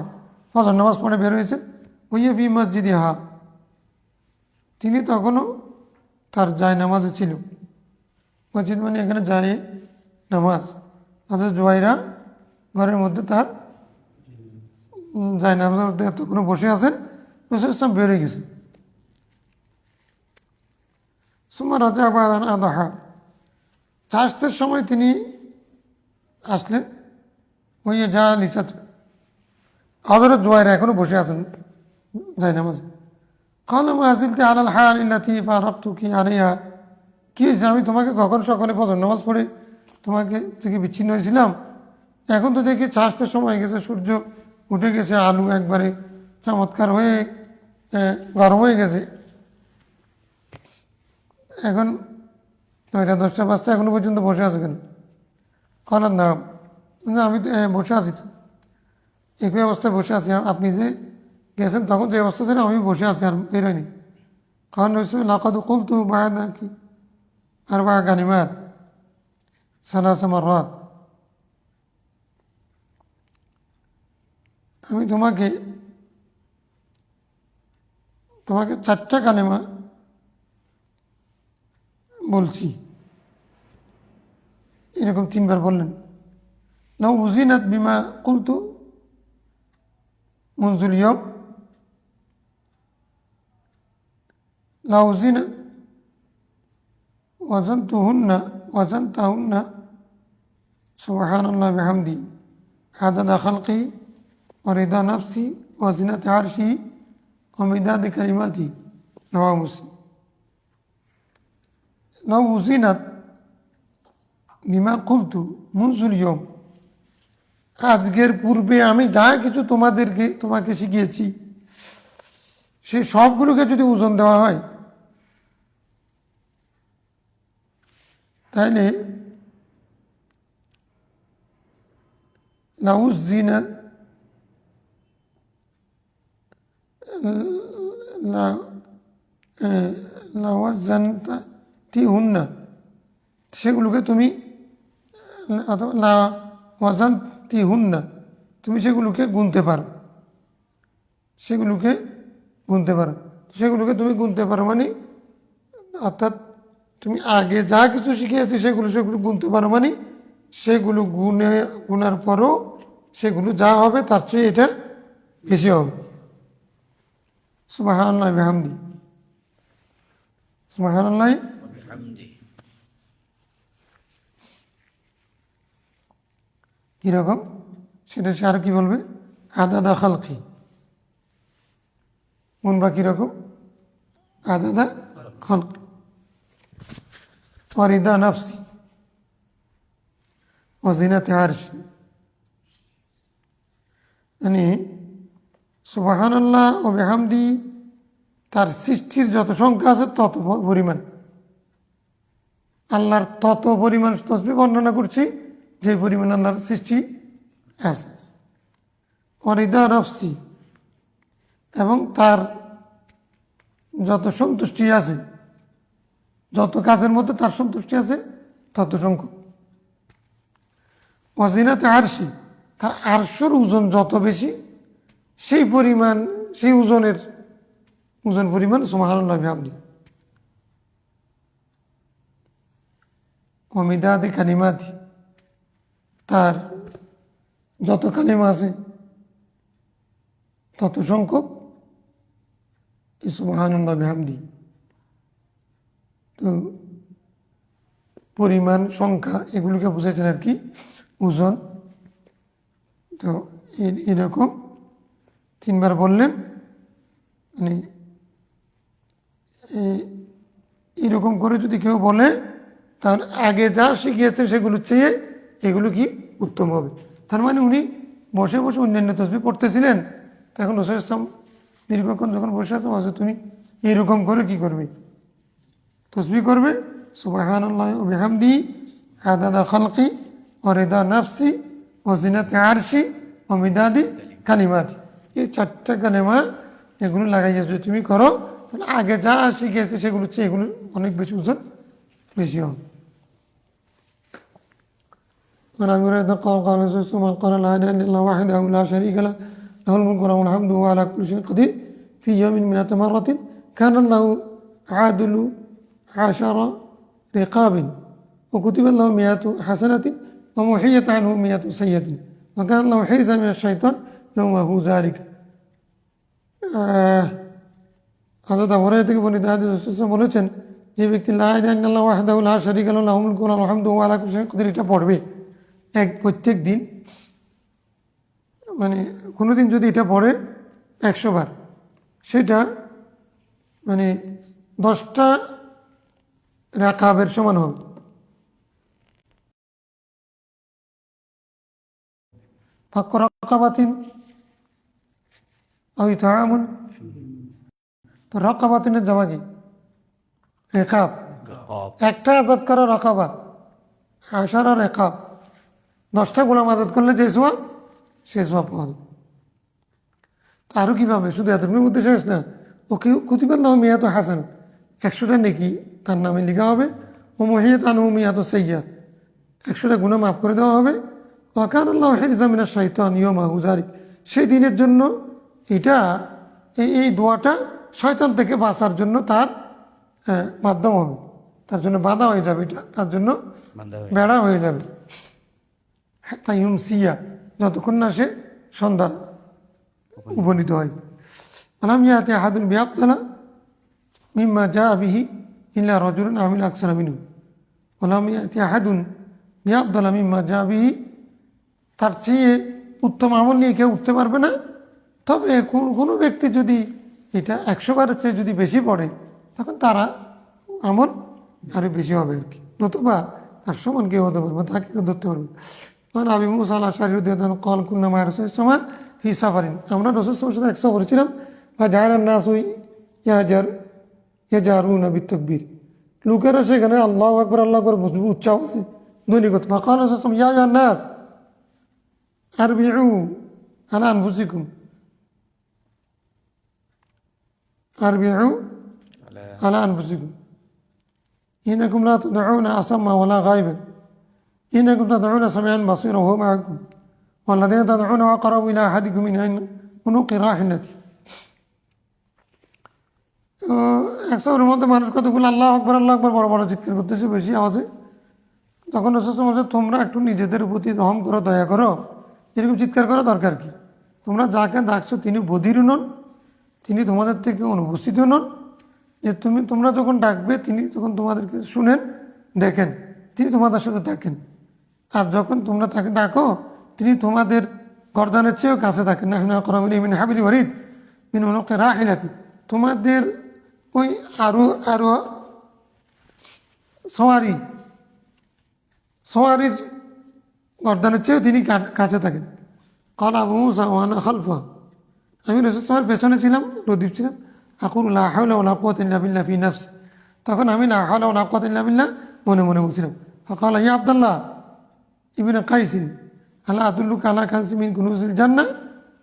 ফজর নামাজ পড়ে বের হয়েছে। ওইয়া ফি মসজিদে হা, তিনি তখনও তার যায় নামাজে ছিল। মসজিদ মানে এখানে যায় নামাজ। অথচ জুয়াইরা ঘরের মধ্যে তার যায় নামাজের মধ্যে তখনও বসে আছেন, রাসূল সাল্লাল্লাহু আলাইহি ওয়াসাল্লাম বের হয়ে গেছে। সুম্মা রাজা বাদান আদাহা, চাষের সময় তিনি আসলেন। ওই যা লিসাত হযরত জুয়াইরা এখনো বসে আছেন যায় নামাজে। ক্বালা মা জিলতি আলাল হাল আল্লাতী ফারাকতুকি আলাইহা, কি হয়েছে, আমি তোমাকে কখন সকালে ফজর নামাজ পড়ে তোমাকে থেকে বিচ্ছিন্ন হয়েছিলাম, এখন তো দেখি চাষের সময় হয়ে গেছে, সূর্য উঠে গেছে, আলু একবারে চমৎকার হয়ে গরম হয়ে গেছে, এখন 9টা-10টা বাজছে, এখনো পর্যন্ত বসে আছে কেন? কলার না, আমি তো বসে আছি, তো একই অবস্থায় বসে আছি, আপনি যে গেছেন তখন যে অবস্থা ছিল আমি বসে আছি, আর বেরোয়নি। কারণ লাকাদ কুলতু বা'দা কি আরবা কালিমাত সালাসা মাররাত, আমি তোমাকে 4টা কালেমা বলছি, এরকম 3বার বললেন। লাউ উজিনাত বিমা কুলতু মুনজুল ইয়ম, লাউ উজিনাত ওয়াজানতাহুন্না সুবহানাল্লাহি বিহামদি আদাদা খালকি ওয়া রিদা নাফসি ওয়া জিনাতা আরশি ওয়া মিদাদা কালিমাতি, রাওয়াহু মুসলিম। লাউ উজিনাত বিমা কুলতু মুনজুল ইয়ম, আজকের পূর্বে আমি যা কিছু তোমাকে শিখিয়েছি সেই সবগুলোকে যদি ওজন দেওয়া হয়, তাহলে লাউজিনাত লাওয়াজানতিহুন্না, সেগুলোকে তুমি অথবা লাওয়াজানতিহুন্না, তুমি সেগুলোকে গুনতে পারো, সেগুলোকে তুমি গুনতে পারো মানে, অর্থাৎ তুমি আগে যা কিছু শিখিয়েছি সেগুলো গুনতে পারো মানে, সেগুলো গুনার পরও সেগুলো যা হবে তার চেয়ে এটা বেশি হবে। সুবহানাল্লাহি বিহামদি, সুবহানাল্লাহি কীরকম সেটা সে আর কি বলবে, আদাদা খালকি, গুনবা কীরকম, আদাদা খালকি ওয়া রিদা নাফসি ওয়া জিনাতা আরশি, মানে সুবহানাল্লাহ ও বিহামদি তার সৃষ্টির যত সংখ্যা আছে তত পরিমাণ, আল্লাহর তত পরিমাণ তসবিহ বর্ণনা করছি যে পরিমাণ আল্লাহর সৃষ্টি আছে। ওয়ারিদা নফসি, এবং তার যত সন্তুষ্টি আছে, যত কাজের মধ্যে তার সন্তুষ্টি আছে তত সংখ্যক। ওয়াজিনাতে আরশি, তার আরশের ওজন যত বেশি সেই পরিমাণ, সেই ওজন পরিমাণ সুবহানাল্লাহ বিহামদি। অমিদাদি কালিমাতি, তার যত কালিমা আছে তত সংখ্যক এই সুবহানাল্লাহ বিহামদি। তো পরিমাণ, সংখ্যা এগুলোকে বুঝেছেন আর কি, ওজন। তো এরকম 3 বার বললেন, মানে এরকম করে যদি কেউ বলে তাহলে আগে যা শিখিয়েছে সেগুলো চেয়ে এগুলো কি উত্তম হবে। তার মানে উনি বসে বসে অন্যান্য তসবিহ পড়তেছিলেন, তখন রসুল ইসলাম দীর্ঘক্ষণ যখন বসে আছে, তুমি এরকম করে কি করবে, তসবিহ করবে, সুবহানাল্লাহি ওয়া বিহামদিহি আদাদা খালকি ওয়া রিদা নাফসি ওয়া জিনাতি আরশি ওয়া মিদাদি কালিমাতি। এই 4টা কালেমা এগুলো লাগাইয়া যদি তুমি করো তাহলে আগে যা শিখেছে সেগুলো চেয়ে এগুলো অনেক বেশি ওজন বেশি হবে। عن ابي هريره قال قال رسول الله من قال لا اله الا الله وحده لا شريك له له الملك وله الحمد وهو على كل شيء قدير في يوم 100 مرة كان له عادل 10 رقاب وكتب له 100 حسنة ومحيت عنه 100 سيئة وكان له حرزا من الشيطان يومه ذلك. হযরত আবু হুরায়রা থেকে বর্ণিত হাদিসে রাসূল বলেছেন, যে ব্যক্তি লা ইলাহা ইল্লাল্লাহ ওয়াহদাহু লা শারীকা লাহু লাহুল মুলকু ওয়া লাহুল হামদু ওয়া আলা কুল্লি শাইইন কাদির এটা পড়বে প্রত্যেক দিন, মানে কোনো দিন যদি এটা পড়ে 100 বার, সেটা মানে 10টা রাকাবের সমান হবে। ফাক্কু রাকাবাতিন আও ইতআমুন, তো রাকাবাতিনের জমা কি? রেকাব। একটা আজাদ করা রাকাবা, 10 রেকাব, 10টা গোলাম আজাদ করলে যে সোয়াব, সে সোয়াব পাওয়া যাবে। আরও কীভাবে? শুধু এতটুকুর মধ্যে শেষ না, ওকে কুতিবাল্লাহ মিয়াত হাসান, 100টা নেকি তার নামে লেখা হবে। ও মহিয়াত আনহু মিয়াত সাইয়্যাত, 100টা গুনাহ মাফ করে দেওয়া হবে। ওয়াকান আল্লাহু হিরজা মিনাশ শাইতান ইয়াওমাহু যালিক, সেই দিনের জন্য এটা, এই দোয়াটা শয়তান থেকে বাঁচার জন্য তার মাধ্যম হবে, তার জন্য বাধা হয়ে যাবে, এটা তার জন্য বেড়া হয়ে যাবে। তাই সিয়া, যতক্ষণ না সে সন্ধ্যা উপনীত হয়। আলাম ইয়াতি আহাদুন বিআফদালা মিম্মা জাআ বিহি ইল্লা রাজুলুন আমিলা আকসারা মিনহু, আলাম ইয়াতি আহাদুন বিআফদালা মিম্মা জাআ বিহি, তার চেয়ে উত্তম আমল নিয়ে কেউ উঠতে পারবে না। তবে কোনো ব্যক্তি যদি এটা 100 বারের চেয়ে যদি বেশি পড়ে, তখন তারা আমল আরও বেশি হবে আর কি, নতুবা তার সমান কেউ হতে পারবে, তাকে কেউ ধরতে পারবে। কারণ আবি মুসা আল-আশআরী রাদিয়াল্লাহু কল কুন্না মা রাসূলিল্লাহ সাল্লাল্লাহু আলাইহি ওয়াসাল্লাম ফি সাফারিন, আমরা রাসূল সাল্লাল্লাহু আলাইহি ওয়াসাল্লাম এক সফরে ছিলাম। বা জাহারান নাসু ইয়াজারুনা বিতাকবীর, লোকেরা সেখানে আল্লাহু আকবার আল্লাহু আকবার উচ্চ আওয়াজে ধ্বনি করত। ফাকাল রাসূল সাল্লাল্লাহু আলাইহি ওয়াসাল্লাম ইয়া আইয়ুহান নাস আরবিউ আলা আনফুসিকুম, আরবিউ আলা আনফুসিকুম ইন্নাকুম লা তাদউনা আসাম্মা ওয়ালা গায়বান ইন্নাকুম তাদউনা সামিআন বাসীরা ওয়া হুয়া মাআকুম ওয়াল্লাযীনা তাদউনা আक़রাবু ইলা আহাদিকুম মিন উনুকি রাহিলাতি। এক সফরের মধ্যে মানুষ কতগুলো আল্লাহু আকবার আল্লাহু আকবার বড় বড় চিৎকার করতেছে বেশি আওয়াজে। তখন রাসূল সাল্লাল্লাহু আলাইহি ওয়াসাল্লাম, তোমরা একটু নিজেদের প্রতি রহম করো, দয়া করো, এরকম চিৎকার করা দরকার কি? তোমরা যাকে ডাকছো তিনি বধির নন, তিনি তোমাদের থেকে অনুপস্থিত নন, যে তোমরা যখন ডাকবে তিনি তখন তোমাদেরকে শুনেন, দেখেন, তিনি তোমাদের সাথে থাকেন। আর যখন তোমরা তাকে ডাকো তিনি তোমাদের গর্দানের চেয়েও কাছে থাকেন। নাহনু আকরাবু ইলাইহি মিন হাবলিল ওয়ারিদ মিন উনুকি রাহিলাতি, তোমাদের ওই আরো সওয়ারির গর্দানের চেয়েও তিনি কাছে থাকেন। ক্বাল আবু মুসা ওয়া আনা খালফা, আমি রাসূল সাল্লাল্লাহু আলাইহি ওয়াসাল্লামের পেছনে ছিলাম, রদীপ ছিলাম। আকুলু লা হাওলা ওয়ালা কুওয়াতা ইল্লা বিল্লাহ ফি নাফসি, তখন আমি লা হাওলা ওয়ালা কুওয়াতা ইল্লা বিল্লাহ মনে মনে বলছিলাম। ফাকালা ইয়া আব্দুল্লাহ ইবনে কাইসিন আলা আদুল্লুকা আলা কানজিন মিন কুনুজিল জান্নাহ,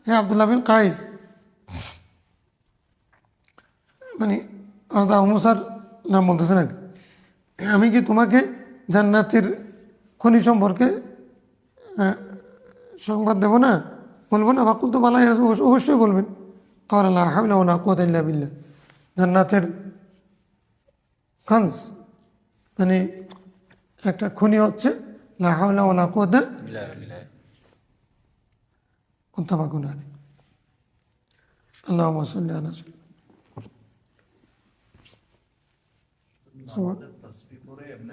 হে আব্দুল্লাহ বিন কাইস, মানে আবু মুসার নাম বলতেছেন আর কি, আমি কি তোমাকে জান্নাতের খনি সম্পর্কে সংবাদ দেবো না, বলবো না? বাকুল তো বালাই অবশ্যই বলবেন। কাওলা লা হাওলা ওয়ালা কুওয়াতা ইল্লা বিল্লাহ। জান্নাতের কানজ মানে একটা খনি হচ্ছে লা হাওলা ওয়ালা কুওয়াতা বিল্লাহ বিল্লাহ। মুত্তাফাকুন আলাইহ। আল্লাহুম্মা সাল্লি আলা সাইয়্যিদিনা তাসবিহ করে এমনি